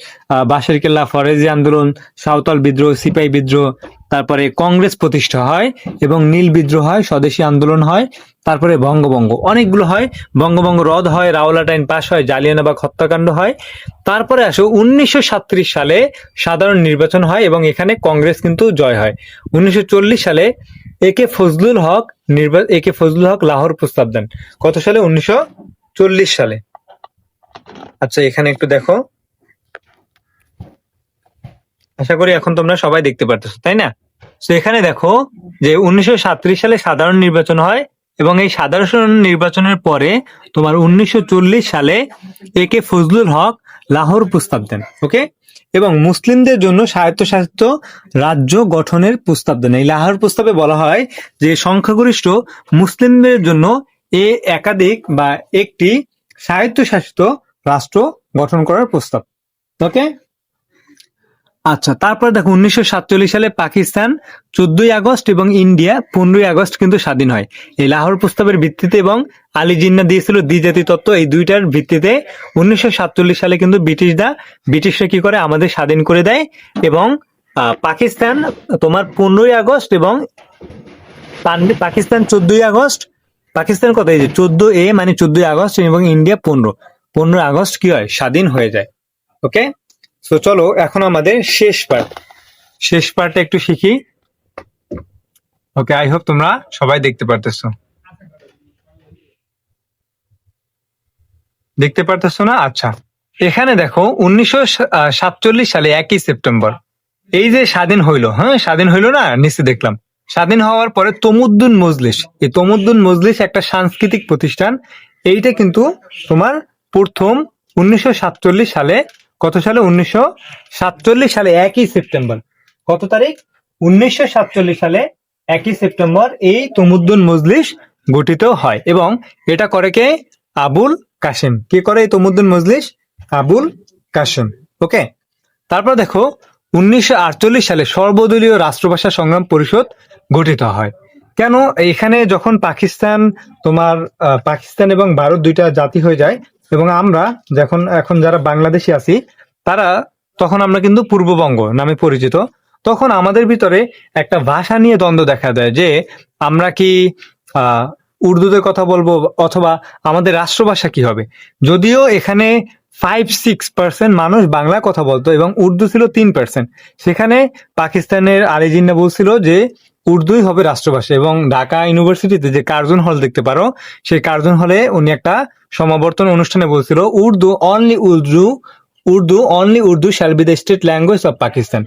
বাঁশের কেল্লা, ফরেজি আন্দোলন, সাঁওতাল বিদ্রোহ, সিপাহী বিদ্রোহ, তারপরে কংগ্রেস প্রতিষ্ঠা হয় এবং নীল বিদ্রোহ হয়, স্বদেশী আন্দোলন হয়, তারপরে বঙ্গভঙ্গ, অনেকগুলো হয়। বঙ্গভঙ্গ রদ হয়, রাওলাট আইন পাশ হয়, জালিয়ানবাগ হত্যাকাণ্ড হয়। তারপরে আসো 1937 সালে সাধারণ নির্বাচন হয় এবং এখানে কংগ্রেস কিন্তু জয় হয়। 1940 সালে একে ফজলুল হক লাহোর প্রস্তাব দেন। কত সালে? 1940 সালে। আচ্ছা, এখানে একটু দেখো, আশা করি এখন তোমরা সবাই দেখতে পারতেছো, তাই না? তো এখানে দেখো যে 1937 সালে সাধারণ নির্বাচন হয় এবং এই সাধারণ নির্বাচনের পরে তোমার 1940 সালে একে ফজলুল হক লাহোর প্রস্তাব দেন। ওকে, এবং মুসলিমদের জন্য স্বায়ত্তশাসিত রাজ্য গঠনের প্রস্তাব দেন। এই লাহোর প্রস্তাবে বলা হয় যে সংখ্যাগরিষ্ঠ মুসলিমদের জন্য একাধিক বা একটি স্বায়ত্তশাসিত রাষ্ট্র গঠন করার প্রস্তাব। ওকে, আচ্ছা, তারপর দেখো 1947 সালে পাকিস্তান 14 আগস্ট এবং ইন্ডিয়া 15 আগস্ট কিন্তু স্বাধীন হয়। এই লাহোর প্রস্তাবের ভিত্তিতে এবং আলী জিন্নাহ দিয়েছিল দ্বিজাতি তত্ত্ব, এই দুইটার ভিত্তিতে 1947 সালে কিন্তু ব্রিটিশরা কি করে আমাদের স্বাধীন করে দেয়। এবং পাকিস্তান তোমার 15 আগস্ট এবং পাকিস্তান 14 আগস্ট, পাকিস্তান কত, এই যে 14A মানে 14 আগস্ট, এবং ইন্ডিয়া 15 আগস্ট কি হয়, স্বাধীন হয়ে যায়। ওকে, তো চলো এখন আমাদের শেষ পার্টটা একটু শিখি। ওকে, আই হোপ তোমরা সবাই দেখতে পারতেছো না? আচ্ছা, এখানে দেখো 1947 সালে 1 সেপ্টেম্বর এই যে স্বাধীন হইলো, হ্যাঁ স্বাধীন হইলো না, নিচে দেখলাম স্বাধীন হওয়ার পরে তমুদ্দুন মজলিস, এই তমুদ্দুন মজলিস একটা সাংস্কৃতিক প্রতিষ্ঠান। এইটা কিন্তু তোমার প্রথম 1947 সালে, কত সালে? 1947 সালে 1 সেপ্টেম্বর। কত তারিখ? 1947 সালে 1 সেপ্টেম্বর এই তমুদ্দুন মজলিস গঠিত হয় এবং এটা করে কে? আবুল কাসেম। কে করে এই তমুদ্দুন মজলিস? আবুল কাসেম। ওকে, তারপর দেখো 1948 সালে সর্বদলীয় রাষ্ট্রভাষা সংগ্রাম পরিষদ গঠিত হয়। কেন? এখানে যখন পাকিস্তান এবং ভারত দুইটা জাতি হয়ে যায় এবং আমরা এখন যারা বাংলাদেশি আছি তারা, তখন আমরা কিন্তু পূর্ববঙ্গ নামে পরিচিত। তখন আমাদের ভিতরে একটা ভাষা নিয়ে দ্বন্দ্ব দেখা দেয় যে আমরা কি উর্দুতে কথা বলবো অথবা আমাদের রাষ্ট্রভাষা কি হবে। যদিও এখানে 5-6% মানুষ বাংলা কথা বলতো এবং উর্দু ছিল 3%। সেখানে পাকিস্তানের আলী জিন্নাহ বলছিল যে উর্দুই হবে রাষ্ট্রভাষা এবং ঢাকা ইউনিভার্সিটিতে যে কার্জন হল দেখতে পারো, সেই কার্জন হলে উনি একটা সমাবর্তন অনুষ্ঠানে বলছিল only Urdu shall be the state language of Pakistan.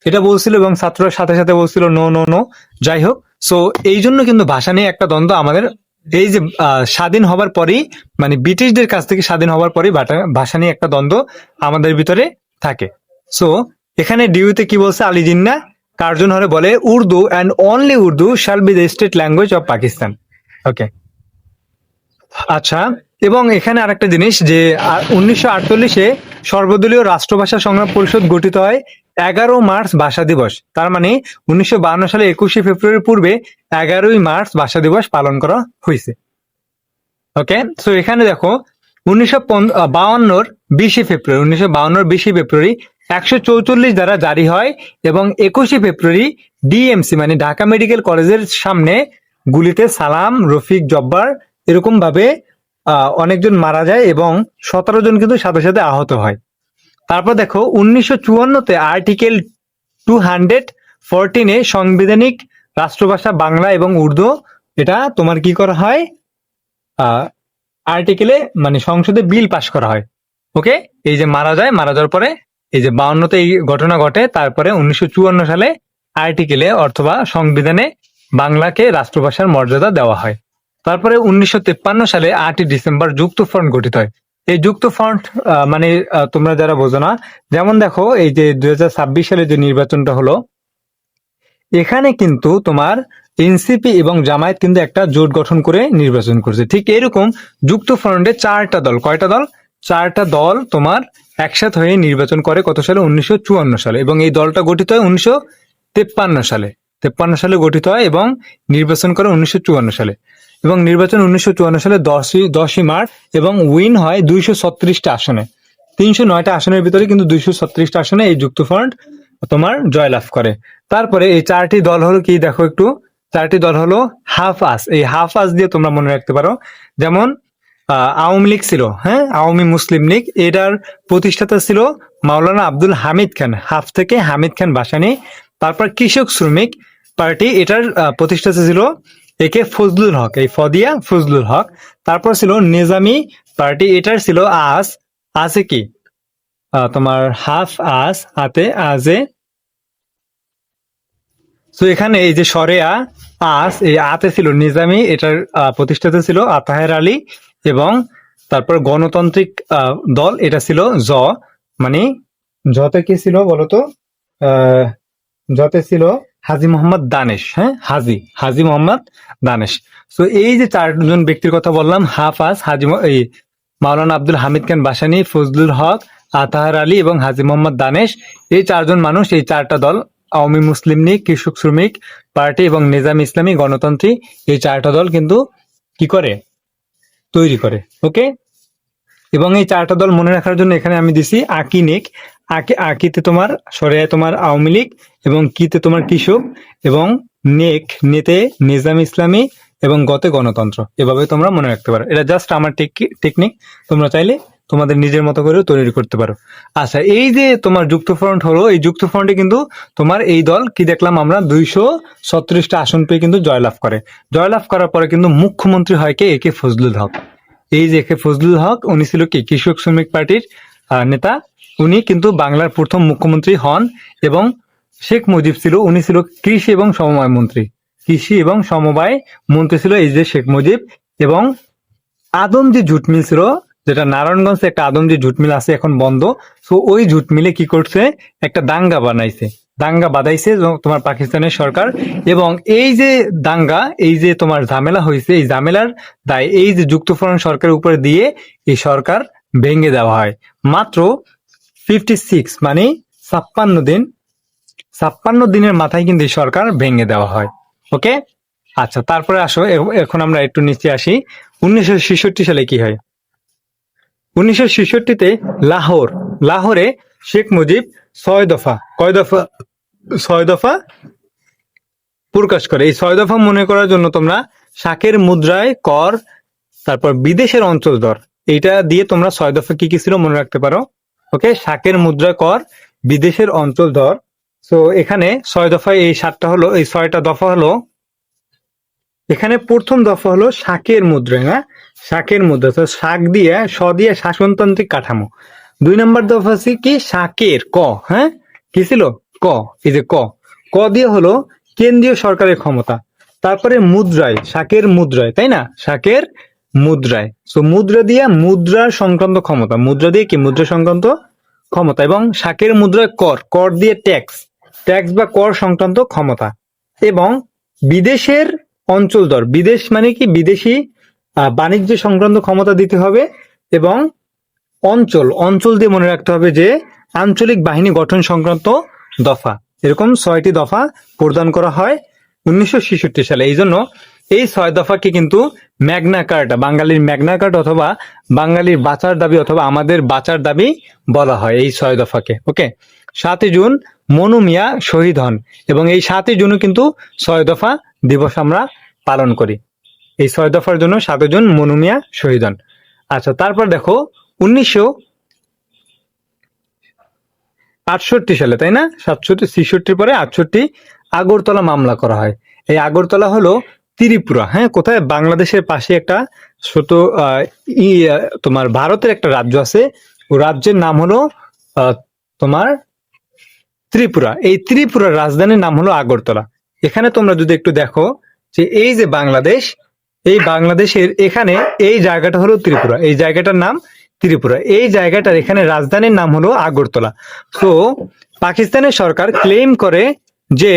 এটা বলছিল এবং ছাত্ররা সাথে সাথে বলছিল নো নো নো। যাই হোক, সো এই জন্য কিন্তু ভাষা নিয়ে একটা দ্বন্দ্ব আমাদের এই যে স্বাধীন হবার পরেই, মানে ব্রিটিশদের কাছ থেকে স্বাধীন হবার পরেই ভাষা নিয়ে একটা দ্বন্দ্ব আমাদের ভিতরে থাকে। সো এখানে ডিউতে কি বলছে আলী জিন্নাহ? কার্জন হলে বলে Urdu and only Urdu shall be the state language of Pakistan. Okay, আচ্ছা, এবং এখানে আরেকটা জিনিস যে 1948-এ সর্বদলীয় রাষ্ট্রভাষা সংগ্রাম পরিষদ গঠিত হয় 11 মার্চ ভাষা দিবস। তার মানে 1952 সালে 21 ফেব্রুয়ারির পূর্বে 11ই মার্চ ভাষা দিবস পালন করা হয়েছে। ওকে, সো এখানে দেখো 1952-র 20 ফেব্রুয়ারি 144 দ্বারা জারি হয় এবং 21 ফেব্রুয়ারি ডিএমসি মানে ঢাকা মেডিকেল কলেজের সামনে গুলিতে সালাম, রফিক, জব্বার এরকম ভাবে অনেকজন মারা যায় এবং 17 জন কিন্তু সাথে সাথে আহত হয়। তারপর দেখো 1954-তে আর্টিকেল 214-এ সাংবিধানিক রাষ্ট্রভাষা বাংলা এবং উর্দু, এটা তোমার কি করা হয়, আর্টিকেলে মানে সংসদে বিল পাশ করা হয়। ওকে, এই যে মারা যাওয়ার পরে এই যে 52-তে এই ঘটনা ঘটে, তারপরে 1954 সালে আর্টিকেলে অথবা সংবিধানে বাংলাকে রাষ্ট্রভাষার মর্যাদা দেওয়া হয়। তারপরে 1953 সালে 8ই ডিসেম্বর যুক্ত ফ্রন্ট গঠিত হয়। এই যুক্ত ফ্রন্ট মানে তোমরা যারা বোঝো না, যেমন দেখো এই যে 2026 সালে যে নির্বাচনটা হলো, এখানে কিন্তু তোমার এনসিপি এবং জামায়াত কিন্তু একটা জোট গঠন করে নির্বাচন করছে। ঠিক এরকম যুক্ত ফ্রন্টে 4টা দল, কয়টা দল? 4টা দল তোমার একসাথে হয়ে নির্বাচন করে কত সালে? 1954 সালে। এবং এই দলটা গঠিত হয় 1953 সালে। 53 সালে গঠিত হয় এবং নির্বাচন করে 1954 সালে। এবং নির্বাচন 1954 সালে 10ই মার্চ, এবং উইন হয় 236টা আসনে। 309টা আসনের ভিতরে কিন্তু 236টা আসনে এই যুক্ত ফ্রন্ট তোমার জয়লাভ করে। তারপরে এই 4টি দল হলো কি, দেখো একটু, 4টি দল হলো হাফ আস। এই হাফ আস দিয়ে তোমরা মনে রাখতে পারো, যেমন আওয়ামী লীগ ছিল, হ্যাঁ, আওয়ামী মুসলিম লীগ, এটার প্রতিষ্ঠাতা ছিল মাওলানা আব্দুল হামিদ খান, হাফ থেকে হামিদ খান ভাসানী। তারপর কৃষক শ্রমিক পার্টি, এটার প্রতিষ্ঠাতা ছিল একে ফজলুল হক, এই ফদিয়া ফজলুল হক। তারপর ছিল নিজামী পার্টি, এটার ছিল আস, আছে কি তোমার হাফ আস, হাতে আজে। তো এখানে এই যে সরেয়া আস, এই আতে ছিল নিজামী, এটার প্রতিষ্ঠাতা ছিল আতাহের আলী। এবং তারপর গণতান্ত্রিক দল, এটা ছিল জ, মানে জতে কি ছিল বলতো? জতে ছিল হাজী মোহাম্মদ দানেশ, হ্যাঁ, হাজী মোহাম্মদ দানেশ। তো এই যে 4জন ব্যক্তির কথা বললাম, হাফাজ, এই মাওলানা আব্দুল হামিদ খান ভাসানী, ফজলুল হক, আতাহার আলী এবং হাজী মোহাম্মদ দানেশ, এই 4জন মানুষ, এই 4টা দল, আওয়ামী মুসলিম লীগ, কৃষক শ্রমিক পার্টি এবং নিজাম ইসলামী গণতন্ত্রী, এই 4টা দল কিন্তু কি করে? তৈরি করে। ওকে। এবং এই 4টা দল মনে রাখার জন্য এখানে আমি দিছি আকিনেক। আকিতে তোমার, সরেয়ায় তোমার আওয়ামী লীগ, এবং কিতে তোমার কৃষক, এবং নেতে নিজাম ইসলামী, এবং গতে গণতন্ত্র। এভাবে তোমরা মনে রাখতে পারো। এটা জাস্ট আমার টেকনিক, তোমরা চাইলে তোমাদের নিজের মতো করে তৈরি করতে পারো। আচ্ছা, এই যে তোমার যুক্ত ফ্রন্ট হলো, এই যুক্ত ফ্রন্টে কিন্তু তোমার এই দল কি দেখলাম আমরা, 236টা আসন পেয়ে কিন্তু জয়লাভ করে। জয়লাভ করার পরে কিন্তু মুখ্যমন্ত্রী হয় কে? একে ফজলুল হক। এই যে একে ফজলুল হক, উনি ছিল কি কৃষক শ্রমিক পার্টির নেতা। উনি কিন্তু বাংলার প্রথম মুখ্যমন্ত্রী হন। এবং শেখ মুজিব ছিল, উনি ছিল কৃষি এবং সমবায় মন্ত্রী। কৃষি এবং সমবায় মন্ত্রী ছিল এই যে শেখ মুজিব। এবং আদমজি জুট মিল ছিল, যেটা নারায়ণগঞ্জে একটা আদমজি জুট মিল আছে, এখন বন্ধ। তো ওই জুট মিলে কি করছে? একটা দাঙ্গা বাঁধাইছে তোমার পাকিস্তানের সরকার। এবং এই যে দাঙ্গা, এই যে তোমার ঝামেলা হয়েছে, এই ঝামেলার দায় এই যে যুক্তফ্রন্ট সরকারের উপরে দিয়ে এই সরকার ভেঙে দেওয়া হয়। মাত্র 56 মানে 56 দিনের মাথায় কিন্তু এই সরকার ভেঙে দেওয়া হয়। ওকে। আচ্ছা, তারপরে আসো, এখন আমরা একটু নিচে আসি। 1966 সালে কি হয়? 1966-তে লাহোরে শেখ মুজিব 6 দফা, কয় দফা? 6 দফা প্রকাশ করে। এই 6 দফা মনে করার জন্য তোমরা শাকের মুদ্রায় কর, তারপর বিদেশের অঞ্চল দর, এইটা দিয়ে তোমরা 6 দফা কি কি ছিল মনে রাখতে পারো। ওকে, শাকের মুদ্রায় কর, বিদেশের অঞ্চল দর। তো এখানে 6 দফায় এই 7টা হলো, এই 6টা দফা হলো। এখানে প্রথম দফা হলো শাকের মুদ্রা, হ্যাঁ, শাকের মুদ্রা, তো শাক দিয়ে শাসনতান্ত্রিক কাঠামো। 2 নম্বর দফা আছে কি? শাকের ক, হ্যাঁ, কি ছিল? ক, এই যে ক দিয়ে হলো কেন্দ্রীয় সরকারের ক্ষমতা। তারপরে মুদ্রায়, শাকের মুদ্রায়, তাই না, শাকের মুদ্রায়, তো মুদ্রা দিয়ে মুদ্রার সংক্রান্ত ক্ষমতা, মুদ্রা দিয়ে কি? মুদ্রা সংক্রান্ত ক্ষমতা। এবং শাকের মুদ্রায় কর দিয়ে ট্যাক্স বা কর সংক্রান্ত ক্ষমতা। এবং বিদেশের অঞ্চল দর, বিদেশ মানে কি? বিদেশি বাণিজ্য সংক্রান্ত ক্ষমতা দিতে হবে। এবং অঞ্চল দিয়ে মনে রাখতে হবে যে আঞ্চলিক বাহিনী গঠন সংক্রান্ত দফা। এরকম 6টি দফা প্রদান করা হয় 1966 সালে। এই জন্য এই 6 দফাকে কিন্তু ম্যাগনা কার্টা, বাঙালির ম্যাগনা কার্ট অথবা বাঙালির বাঁচার দাবি অথবা আমাদের বাঁচার দাবি বলা হয় এই 6 দফাকে। ওকে। 7 জুন মনু মিয়া শহীদ হন, এবং এই 7 জুনও কিন্তু 6 দফা দিবস আমরা পালন করি। এই 6 দফার জন্য 7 জুন মনু মিয়া শহীদ হন। আচ্ছা, তারপর দেখো 1968 সালে, তাই না, 67 পরে 68 আগরতলা মামলা করা হয়। এই আগরতলা হলো ত্রিপুরা, হ্যাঁ, কোথায়? বাংলাদেশের পাশে একটা ছোট তোমার ভারতের একটা রাজ্য আছে, ও রাজ্যের নাম হলো তোমার ত্রিপুরা। এই ত্রিপুরার রাজধানীর নাম হলো আগরতলা। এখানে তোমরা যদি একটু দেখো যে এই যে বাংলাদেশ, এই বাংলাদেশের এখানে এই জায়গাটা হলো ত্রিপুরা, এই জায়গাটার নাম ত্রিপুরা, এই জায়গাটার এখানে রাজধানীর নাম হলো আগরতলা। তো পাকিস্তানের সরকার ক্লেম করে যে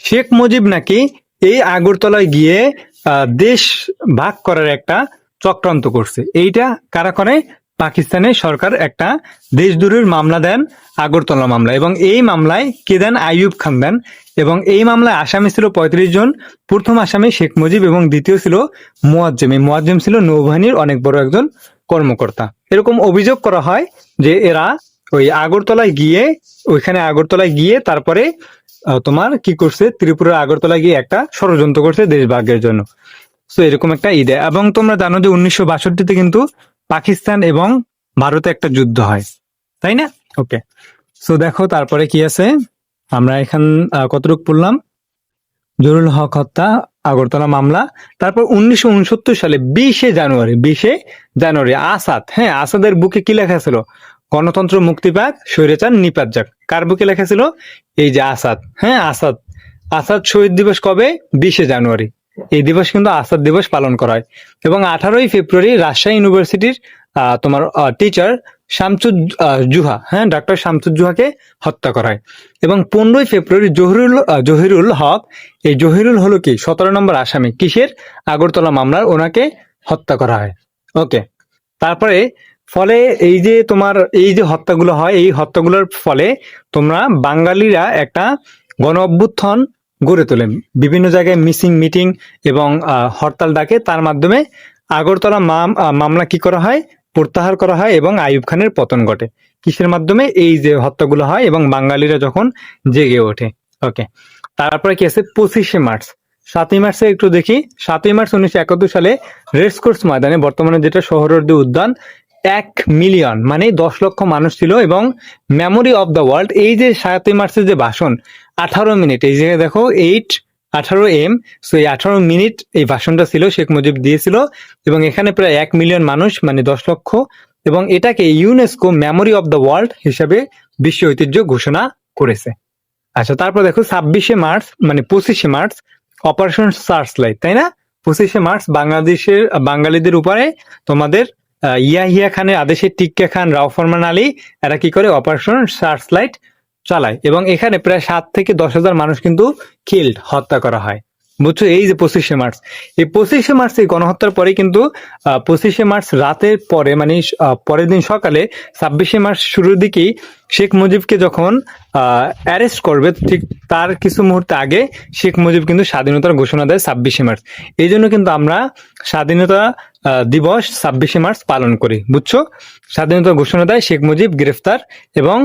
শেখ মুজিব নাকি এই আগরতলায় গিয়ে দেশ ভাগ করার একটা চক্রান্ত করছে। এইটা কারা করে? পাকিস্তানের সরকার একটা দেশদ্রোহের মামলা দেন, আগরতলা মামলা, এবং এই মামলায় কে দেন? আইয়ুব খান দেন। এবং এই মামলায় আসামি ছিল 35 জন। প্রথম আসামি শেখ মুজিব এবং দ্বিতীয় ছিল মুয়াজ্জেম। এই মুয়াজ্জেম ছিল নৌবাহিনীর অনেক বড় একজন কর্মকর্তা। এরকম অভিযোগ করা হয় যে এরা ওই আগরতলায় গিয়ে, ওইখানে আগরতলায় গিয়ে তারপরে তোমার কি করছে, ত্রিপুরার আগরতলায় গিয়ে একটা ষড়যন্ত্র করছে দেশ ভাগের জন্য। তো এরকম একটা ঈদে, এবং তোমরা জানো যে 1962-তে কিন্তু পাকিস্তান এবং ভারতে একটা যুদ্ধ হয়, তাই না? ওকে, সো দেখো তারপরে কি আছে, আমরা এখান কতটুকু পড়লাম? জহুরুল হক হত্যা, আগরতলা মামলা। তারপর 1969 সালে 20 জানুয়ারি আসাদ, হ্যাঁ, আসাদের বুকে কি লেখা ছিল? গণতন্ত্র মুক্তি পাক, স্বৈরাচার নিপাত যাক। কার বুকে লেখা ছিল? এই যে আসাদ, হ্যাঁ, আসাদ। আসাদ শহীদ দিবস কবে? 20 জানুয়ারি। এই দিবস কিন্তু আসাদ দিবস পালন করা হয়। এবং 18ই ফেব্রুয়ারি রাজশাহী ইউনিভার্সিটির তোমার টিচার শামসুজ্জোহা, হ্যাঁ, ডক্টর শামসুজ্জোহাকে হত্যা করা হয়। এবং 15ই ফেব্রুয়ারি জহিরুল হক, এই জহিরুল হলো কি 17 নম্বর আসামি কিসের? আগরতলা মামলার, ওনাকে হত্যা করা হয়। ওকে, তারপরে ফলে এই যে তোমার এই যে হত্যাগুলো হয়, এই হত্যাগুলোর ফলে তোমরা বাঙালিরা একটা গণ অভ্যুত্থান গড়ে তোলেন, বিভিন্ন জায়গায় মিটিং এবং হরতাল ডাকে। তার মাধ্যমে আগরতলা মামলা কি করা হয়? প্রত্যাহার করা হয় এবং আইয়ুব খানের পতন ঘটে। কিসের মাধ্যমে? এই যে হত্যাগুলো হয় এবং বাঙালিরা যখন জেগে ওঠে। ওকে, তারপরে কি আছে? 25শে মার্চ। 7ই মার্চে একটু দেখি। 7ই মার্চ 1971 সালে রেসকোর্স ময়দানে, বর্তমানে যেটা সোহরাওয়ার্দী উদ্যান, 1 মিলিয়ন মানে 10 লক্ষ মানুষ ছিল। এবং মেমোরি অফ দ্য ওয়ার্ল্ড, এই যে 7ই মার্চের যে ভাষণ, 18 মিনিট, এই জায়গায় দেখো 18 সো এই 18 মিনিট এই ভাষণটা ছিল, শেখ মুজিব দিয়েছিল। এবং এখানে প্রায় 1 মিলিয়ন মানুষ মানে 10 লক্ষ, এবং এটাকে UNESCO memory of the world হিসাবে বিশ্ব ঐতিহ্য ঘোষণা করেছে। আচ্ছা, তারপর দেখো 26শে মার্চ মানে 25শে মার্চ অপারেশন সার্চলাইট, তাই না? 25শে মার্চ বাংলাদেশের বাঙালিদের উপরে তোমাদের ইয়াহিয়া খানের আদেশে টিক্কা খান, রাও ফরমান আলী, এরা কি করে? অপারেশন সার্চলাইট চালায়। এবং এখানে প্রায় 7 থেকে 10,000 মানুষ কিন্তু হত্যা করা হয়, বুঝছো? এই যে 25শে মার্চ, এই 25শে মার্চ এই গণহত্যার পরে কিন্তু 25শে মার্চ রাতের পরে মানে পরের দিন সকালে 26শে মার্চ শুরুর দিকেই শেখ মুজিবকে যখন অ্যারেস্ট করবে, ঠিক তার কিছু মুহূর্ত আগে শেখ মুজিব কিন্তু স্বাধীনতার ঘোষণা দেয় 26শে মার্চ। এই জন্য কিন্তু আমরা স্বাধীনতা দিবস 26শে মার্চ পালন করি, বুঝছো? স্বাধীনতা ঘোষণা দেয়, শেখ মুজিব গ্রেফতার, এবং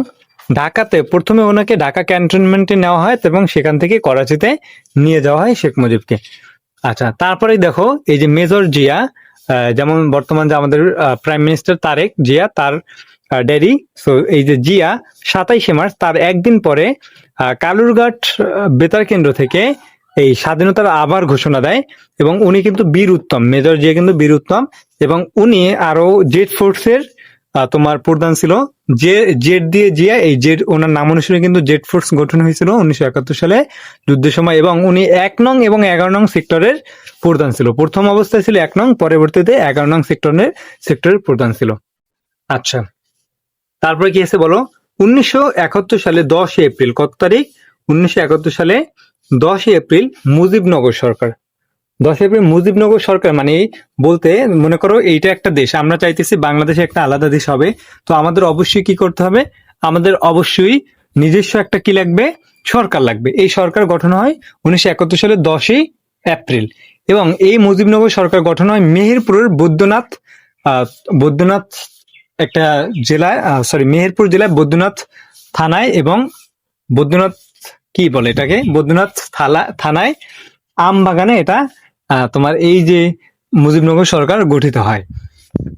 ঢাকাতে প্রথমে ওনাকে ঢাকা ক্যান্টনমেন্টে নেওয়া হয় এবং সেখান থেকে করাচিতে নিয়ে যাওয়া হয় শেখ মুজিবকে। আচ্ছা, তারপরে দেখো এই যে মেজর জিয়া, যেমন বর্তমান যে আমাদের প্রাইম মিনিস্টার তারেক জিয়া, তার ড্যাডি, সো এই যে জিয়া 27শে মার্চ তার একদিন পরে কালুরঘাট বেতার কেন্দ্র থেকে এই স্বাধীনতার আবার ঘোষণা দেয়। এবং উনি কিন্তু বীর উত্তম, মেজর জিয়া কিন্তু বীর উত্তম, এবং উনি আরো জেড ফোর্সের তোমার প্রধান ছিল। জেড দিয়ে জিয়া, এই জেড ওনার নাম অনুসারে কিন্তু জেড ফোর্স গঠন হয়েছিল 1971 সালে যুদ্ধের সময়। এবং উনি 1 নং এবং 11 নং সেক্টরের প্রধান ছিল। প্রথম অবস্থায় ছিল 1 নং, পরবর্তীতে 11 নং সেক্টরের প্রধান ছিল। আচ্ছা, তারপরে কি আছে বলো? 1971 সালে 10 এপ্রিল, কত তারিখ? 1971 সালে 10 এপ্রিল মুজিবনগর সরকার। 10 এপ্রিল মুজিবনগর সরকার মানে বলতে মনে করো এইটা একটা দেশ, আমরা চাইতেছি বাংলাদেশে একটা আলাদা দেশ হবে। তো আমাদের অবশ্যই কি করতে হবে? আমাদের অবশ্যই নিজস্ব একটা কি লাগবে? সরকার লাগবে। এই সরকার গঠন হয় 1971 সালের 10 এপ্রিল। এবং এই মুজিবনগর সরকার গঠন হয় মেহেরপুরের বৈদ্যনাথ একটা জেলায়, মেহেরপুর জেলায় বৈদ্যনাথ থানায়, এবং বৈদ্যনাথ কি বলে এটাকে, বৈদ্যনাথ থানায় আমবাগানে এটা তোমার এই যে মুজিবনগর সরকার গঠিত হয়।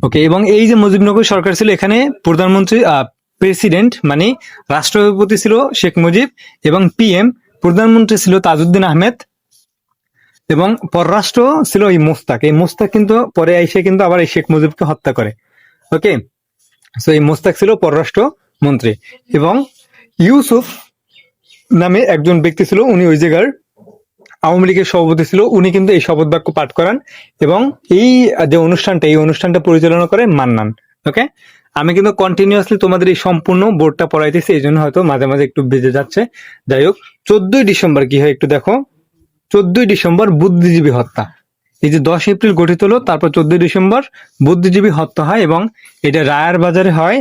ওকে, এবং এই যে মুজিবনগর সরকার ছিল, এখানে প্রধানমন্ত্রী প্রেসিডেন্ট মানে রাষ্ট্রপতি ছিল শেখ মুজিব, এবং পিএম প্রধানমন্ত্রী ছিল তাজউদ্দিন আহমেদ, এবং পররাষ্ট্র ছিল এই মোস্তাক। এই মোস্তাক কিন্তু পরে এসে কিন্তু আবার এই শেখ মুজিবকে হত্যা করে। ওকে, সো এই মোস্তাক ছিল পররাষ্ট্র মন্ত্রী, এবং ইউসুফ নামে একজন ব্যক্তি ছিল, উনি ওই জায়গার আওয়ামী লীগের সভাপতি ছিল। উনি কিন্তু এই শপথ বাক্য পাঠ করান, এবং এই যে অনুষ্ঠানটা পরিচালনা করে মান্নান। ওকে, আমি কিন্তু কন্টিনিউয়াসলি তোমাদের এই সম্পূর্ণ বোর্ডটা পড়াইতেছি, এই জন্য হয়তো মাঝে মাঝে একটু বেজে যাচ্ছে। যাই হোক, 14ই ডিসেম্বর কি হয় একটু দেখো। 14ই ডিসেম্বর বুদ্ধিজীবী হত্যা। এই যে 10 এপ্রিল গঠিত হলো, তারপর 14ই ডিসেম্বর বুদ্ধিজীবী হত্যা হয়, এবং এটা রায়ের বাজারে হয়।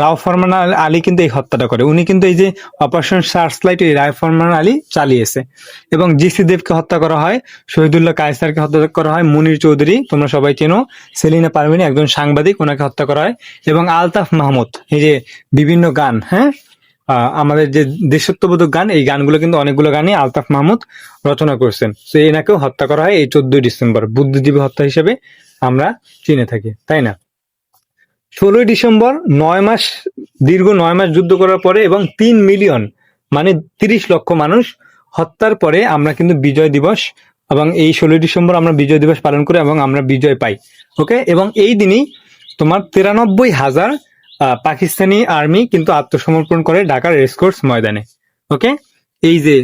রাও ফরমান আলী কিন্তু এই হত্যাটা করে। উনি কিন্তু এই যে অপারেশন সার্চলাইট এই রায় ফরমান আলী চালিয়েছে। এবং জিসি দেবকে হত্যা করা হয়, শহীদুল্লাহ কায়সারকে হত্যা করা হয়, মুনির চৌধুরী তোমরা সবাই চেনো, সেলিনা পারভিন একজন সাংবাদিক, ওনাকে হত্যা করা হয়, এবং আলতাফ মাহমুদ এই যে বিভিন্ন গান, হ্যাঁ, আমাদের যে দেশাত্মবোধক গান, এই গানগুলো কিন্তু অনেকগুলো গানই আলতাফ মাহমুদ রচনা করছেন। তো এনাকেও হত্যা করা হয় এই 14ই ডিসেম্বর, বুদ্ধিজীবী হত্যা হিসেবে আমরা চিনে থাকি, তাই না? 16ই ডিসেম্বর, দীর্ঘ 9 মাস যুদ্ধ করার পরে এবং 3 মিলিয়ন মানে 30 লক্ষ মানুষ হত্যার পরে আমরা কিন্তু বিজয় দিবস, এবং এই 16ই ডিসেম্বর আমরা বিজয় দিবস পালন করি এবং আমরা বিজয় পাই। ওকে, এবং এই দিনই তোমার 93,000 পাকিস্তানি আর্মি কিন্তু আত্মসমর্পণ করে ঢাকার রেসকোর্স ময়দানে। ওকে, এই যে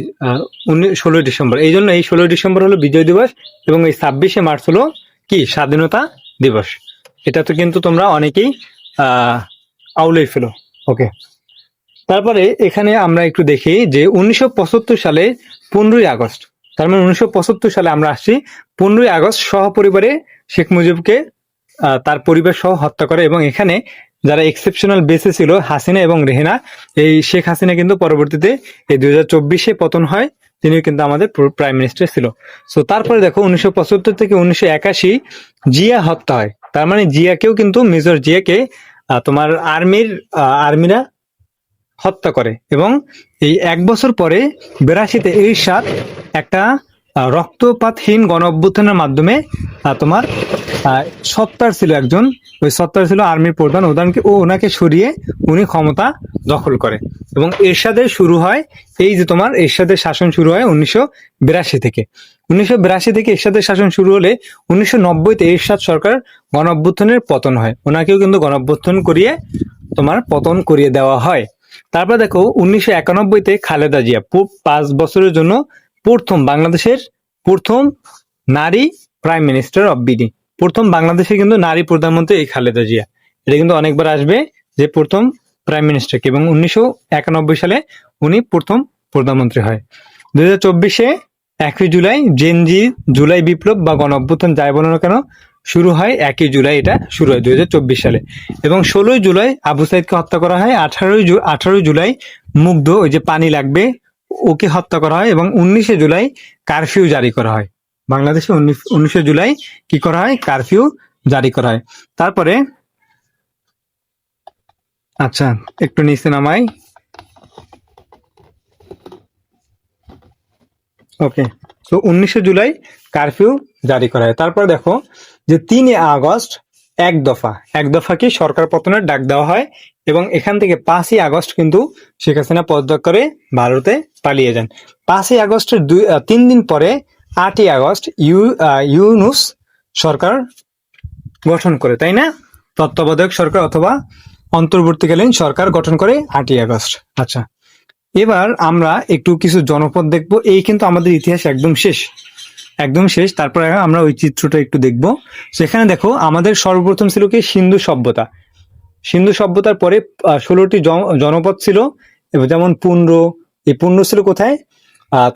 16ই ডিসেম্বর, এই জন্য এই 16ই ডিসেম্বর হলো বিজয় দিবস, এবং এই 26শে মার্চ হলো কি স্বাধীনতা দিবস। এটা তো কিন্তু তোমরা অনেকেই আউলেই ফেলো। ওকে, তারপরে এখানে আমরা একটু দেখি যে 1975 সালে 15ই আগস্ট, তার মানে 1975 সালে আমরা আসছি 15ই আগস্ট সহপরিবারে শেখ মুজিবকে তার পরিবার সহ হত্যা করে। এবং এখানে যারা এক্সেপশনাল বেঁচে ছিল হাসিনা এবং রেহেনা, এই শেখ হাসিনা কিন্তু পরবর্তীতে এই 2024-এ পতন হয়, তিনি কিন্তু আমাদের প্রাইম মিনিস্টার ছিল। সো তারপরে দেখো 1975 থেকে 1981 জিয়া হত্যা হয়। তার মানে জিয়াকেও কিন্তু, মেজর জিয়াকে তোমার আর্মিরা হত্যা করে। এবং এই 1 বছর পরে 82-তে এরশাদ একটা রক্তপাতহীন গণ অভ্যুত্থানের মাধ্যমে তোমার সত্তার ছিল একজন, ওই সত্তার ছিল আর্মির প্রধান, ওনাকে সরিয়ে উনি ক্ষমতা দখল করে। এবং এরশাদের শুরু হয়, এই যে তোমার এরশাদের শাসন শুরু হয় 1982 থেকে। 1982 থেকে এরশাদের শাসন শুরু হলে 1990-তে এরশাদ সরকার গণ অভ্যুত্থানের পতন হয়, ওনাকেও কিন্তু গণ অভ্যুত্থান করিয়ে তোমার পতন করিয়ে দেওয়া হয়। তারপর দেখো 1991-তে খালেদা জিয়া 5 বছরের জন্য বাংলাদেশের প্রথম নারী প্রাইম মিনিস্টার অব বিডি। প্রথম বাংলাদেশে কিন্তু নারী প্রধানমন্ত্রী এই খালেদা জিয়া। এটা কিন্তু অনেকবার আসবে যে প্রথম প্রাইম মিনিস্টার, এবং 1991 সালে উনি প্রথম প্রধানমন্ত্রী হয়। 2024-এ 1 জুলাই জেনজি জুলাই বিপ্লব বা গণ অভ্যুত্থান যাই বলো না কেন শুরু হয় 1 জুলাই, এটা শুরু হয় 2024 সালে। এবং 16 জুলাই আবু সাইদকে হত্যা করা হয়। 18 জুলাই মুগ্ধ, ওই যে পানি লাগবে, ওকে হত্যা করা হয়। এবং 19 জুলাই কারফিউ জারি করা হয় বাংলাদেশে। 19 জুলাই কি করা হয়? কারফিউ জারি করা হয়। তারপরে আচ্ছা, একটু নিচে নামাই। ওকে, তো 19 জুলাই কারফিউ জারি করা হয়। তারপর দেখো যে 3 আগস্ট এক দফা কি সরকার পতনের ডাক দেওয়া হয়, এবং এখান থেকে 5 আগস্ট কিন্তু শেখ হাসিনা পদত্যাগ করে ভারতে পালিয়ে যান। 5 আগস্টের 3 দিন পরে 8 আগস্ট ইউনূস সরকার গঠন করে, তাই না? তত্ত্বাবধায়ক সরকার অথবা অন্তর্বর্তীকালীন সরকার গঠন করে 8 আগস্ট। আচ্ছা, এবার আমরা একটু কিছু জনপদ দেখবো। এই কিন্তু আমাদের ইতিহাস একদম শেষ। তারপরে আমরা ওই চিত্রটা একটু দেখবো। সেখানে দেখো আমাদের সর্বপ্রথম ছিল কি সিন্ধু সভ্যতা। সিন্ধু সভ্যতার পরে 16টি জনপদ ছিল, যেমন পুন্ড। এই পুন্ড ছিল কোথায়?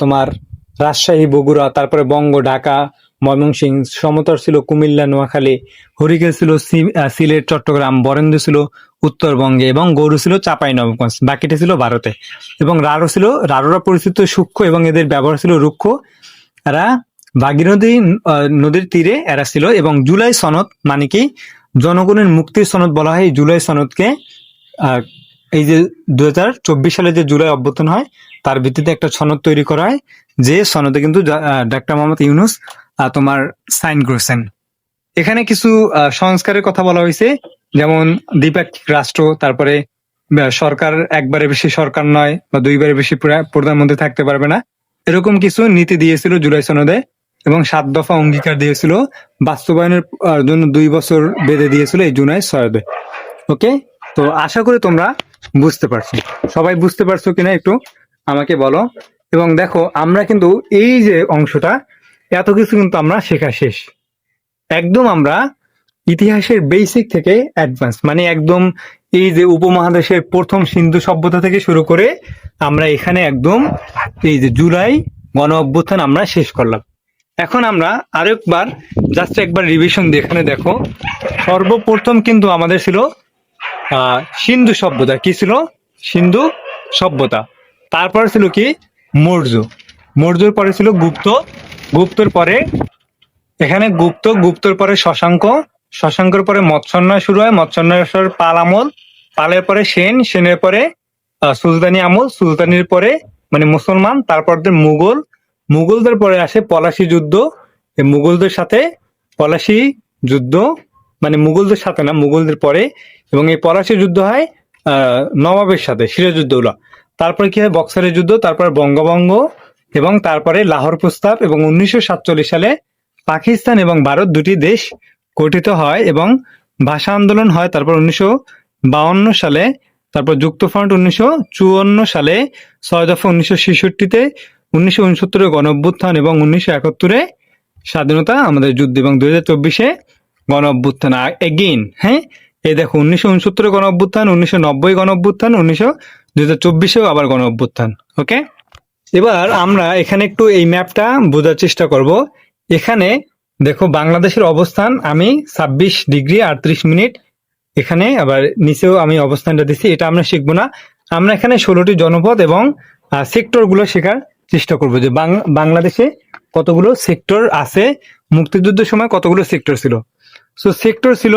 তোমার রাজশাহী, বগুড়া, তারপরে বঙ্গ, ঢাকা, ময়মনসিংহ। সমতর ছিল কুমিল্লা, নোয়াখালী। হরিকেল ছিল সিলেট, চট্টগ্রাম। বরেন্দ্র ছিল উত্তরবঙ্গে, এবং গৌড় ছিল চাঁপাইনবাবগঞ্জ। বাকিটা ছিল ভারতে। এবং রাঢ়রা পরিচিত সূক্ষ্ম, এবং এদের ব্যবহার ছিল রুক্ষ। এরা ভাগীরথী নদীর তীরে এরা ছিল। এবং জুলাই সনদ মানে কি জনগণের মুক্তির সনদ বলা হয়। জুলাই সনদকে এই যে 2024 সালে যে জুলাই অভ্যুত্থান হয় তার ভিত্তিতে একটা সনদ তৈরি করা হয়, যে সনদে কিন্তু ডাক্তার মোহাম্মদ ইউনূস তোমার সাইন করেছেন। এখানে কিছু সংস্কারের কথা বলা হয়েছে, যেমন দ্বিপাক্ষিক রাষ্ট্র, তারপরে সরকার একবারে বেশি সরকার নয়, বা 2বারে বেশি প্রধানমন্ত্রী থাকতে পারবে না, এরকম কিছু নীতি দিয়েছিল জুলাই সনদে। এবং 7 দফা অঙ্গীকার দিয়েছিল, বাস্তবায়নের জন্য 2 বছর বেঁধে দিয়েছিল এই জুলাই সনদে। ওকে, তো আশা করি তোমরা বুঝতে পারছো। সবাই বুঝতে পারছো কিনা একটু আমাকে বলো। এবং দেখো আমরা কিন্তু এই যে অংশটা এত কিছু কিন্তু আমরা শেখা শেষ। একদম আমরা ইতিহাসের বেসিক থেকে অ্যাডভান্স, মানে একদম এই যে উপমহাদেশের প্রথম সিন্ধু সভ্যতা থেকে শুরু করে আমরা এখানে একদম এই যে জুলাই গণ অভ্যুত্থান আমরা শেষ করলাম। এখন আমরা আরেকবার জাস্ট একবার রিভিশন দিয়ে এখানে দেখো, সর্বপ্রথম কিন্তু আমাদের ছিল সিন্ধু সভ্যতা। কি ছিল? সিন্ধু সভ্যতা। তারপর ছিল কি? মৌর্য। মৌর্যর পরে ছিল গুপ্ত। গুপ্তর পরে এখানে গুপ্তর পরে শশাঙ্ক। শশাঙ্কর পরে মৎস্যন্যায় শুরু হয়। মৎস্যন্যায়ের পরে পাল আমল। পালের পরে সেনের পরে সুলতানি আমল। সুলতানির পরে মানে মুসলমান। তারপর মুঘল। মুঘলদের পরে আসে পলাশি যুদ্ধ। এই মুঘলদের সাথে পলাশি যুদ্ধ, মানে মুঘলদের সাথে না, মুঘলদের পরে। এবং এই পলাশি যুদ্ধ হয় নবাবের সাথে, সিরাজউদ্দৌলা। তারপরে কি হয়? বক্সারের যুদ্ধ। তারপর বঙ্গভঙ্গ এবং তারপরে লাহোর প্রস্তাব। এবং 1947 সালে পাকিস্তান এবং ভারত দুটি দেশ গঠিত হয় এবং ভাষা আন্দোলন হয়। তারপর 1952 সালে, তারপর যুক্তফ্রন্ট 1954 সালে, 6 দফা 1966-তে, 1969-এ গণ অভ্যুত্থান এবং 1971-এ স্বাধীনতা আমাদের যুদ্ধ এবং 2024-এ গণ অভ্যুত্থান এগেইন। হ্যাঁ, এই দেখো 1969-এ গণ অভ্যুত্থান, 1990 গণ অভ্যুত্থান, 2024-এও আবার গণ অভ্যুত্থান। ওকে, এবার আমরা এখানে একটু এই ম্যাপটা বোঝার চেষ্টা করব। এখানে দেখো বাংলাদেশের অবস্থান আমি 26 ডিগ্রি 38 মিনিট, এখানে আবার নিচেও আমি অবস্থানটা দিচ্ছি। এটা আমরা শিখবো না। আমরা এখানে 16টি জনপদ এবং সেক্টর গুলো শেখার চেষ্টা করব, যে বাংলাদেশে কতগুলো সেক্টর আছে, মুক্তিযুদ্ধের সময় কতগুলো সেক্টর ছিল। সো সেক্টর ছিল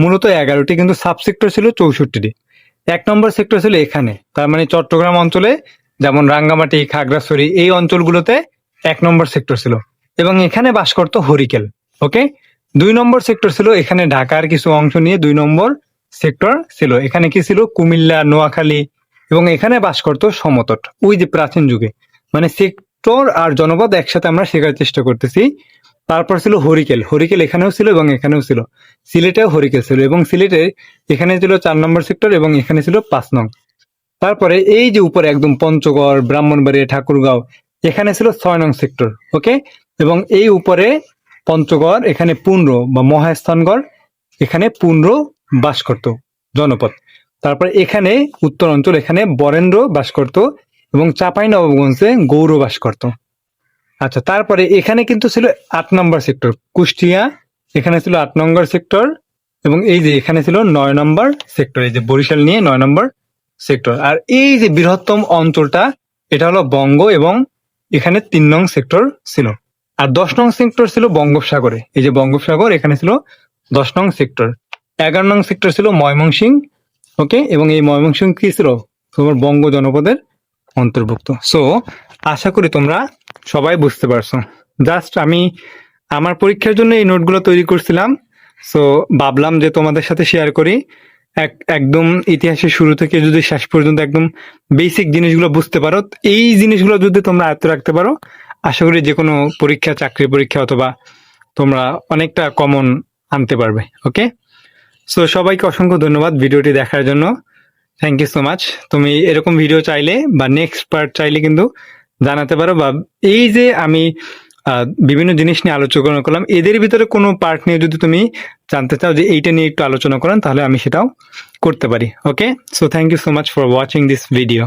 মূলত 11টি, কিন্তু সাব সেক্টর ছিল 64টি। 1 নম্বর সেক্টর ছিল এখানে, তার মানে চট্টগ্রাম অঞ্চলে, যেমন রাঙ্গামাটি, খাগড়াছড়ি, এই অঞ্চলগুলোতে 1 নম্বর সেক্টর ছিল এবং এখানে বাস করতো হরিকেল। ওকে, 2 নম্বর সেক্টর ছিল এখানে ঢাকার কিছু অংশ নিয়ে 2 নম্বর সেক্টর ছিল। এখানে কি ছিল? কুমিল্লা, নোয়াখালী, এবং এখানে বাস করতো সমতট, ওই যে প্রাচীন যুগে। মানে সেক্টর আর জনপদ একসাথে আমরা শেখার চেষ্টা করতেছি। তারপর ছিল হরিকেল। হরিকেল এখানেও ছিল এবং এখানেও ছিল। সিলেটেও হরিকেল ছিল এবং সিলেটে এখানে ছিল 4 নম্বর সেক্টর এবং এখানে ছিল 5 নং। তারপরে এই যে উপরে একদম পঞ্চগড়, ব্রাহ্মণবাড়িয়া, ঠাকুরগাঁও, এখানে ছিল 6 নং সেক্টর। ওকে, এবং এই উপরে পঞ্চগড়, এখানে 15 বা মহাস্থানগড়, এখানে 15 বাস করত জনপদ। তারপর এখানে উত্তর অঞ্চল, এখানে বরেন্দ্র বাস করত এবং চাঁপাইনবাবগঞ্জে গৌর বাস করত। আচ্ছা, তারপরে এখানে কিন্তু ছিল 8 নম্বর সেক্টর কুষ্টিয়া, এখানে ছিল 8 নম্বর সেক্টর এবং এই যে এখানে ছিল 9 নম্বর সেক্টর, এই যে বরিশাল নিয়ে 9 নম্বর সেক্টর। আর এই যে বৃহত্তম অঞ্চলটা, এটা হলো বঙ্গ এবং এখানে 3 নং সেক্টর ছিল। আর 10 নং সেক্টর ছিল বঙ্গোপসাগরে, এই যে বঙ্গোপসাগর, এখানে ছিল 10 নং সেক্টর। 11 নং সেক্টর ছিল ময়মনসিংহ। ওকে, এবং এই ময়মনসিংহ কি ছিল? তোমার বঙ্গ জনপদের অন্তর্ভুক্ত। সো আশা করি তোমরা সবাই বুঝতে পারছো। জাস্ট আমি আমার পরীক্ষার জন্য এই নোটগুলো তৈরি করছিলাম, সো ভাবলাম যে তোমাদের সাথে শেয়ার করি। একদম ইতিহাসের শুরু থেকে যদি শেষ পর্যন্ত একদম বেসিক জিনিসগুলো বুঝতে পারো, এই জিনিসগুলো যদি তোমরা আয়ত্ত রাখতে পারো, আশা করি যে কোনো পরীক্ষা, চাকরি পরীক্ষা অথবা তোমরা অনেকটা কমন আনতে পারবে। ওকে, সো সবাইকে অসংখ্য ধন্যবাদ ভিডিওটি দেখার জন্য। Thank you so much. তুমি এরকম ভিডিও চাইলে বা নেক্সট পার্ট চাইলে কিন্তু জানাতে পারো, বা এই যে আমি বিভিন্ন জিনিস নিয়ে আলোচনা করলাম, এদের ভিতরে কোনো পার্ট নিয়ে যদি তুমি জানতে চাও যে এইটা নিয়ে একটু আলোচনা করেন, তাহলে আমি সেটাও করতে পারি। Okay, so thank you so much for watching this video.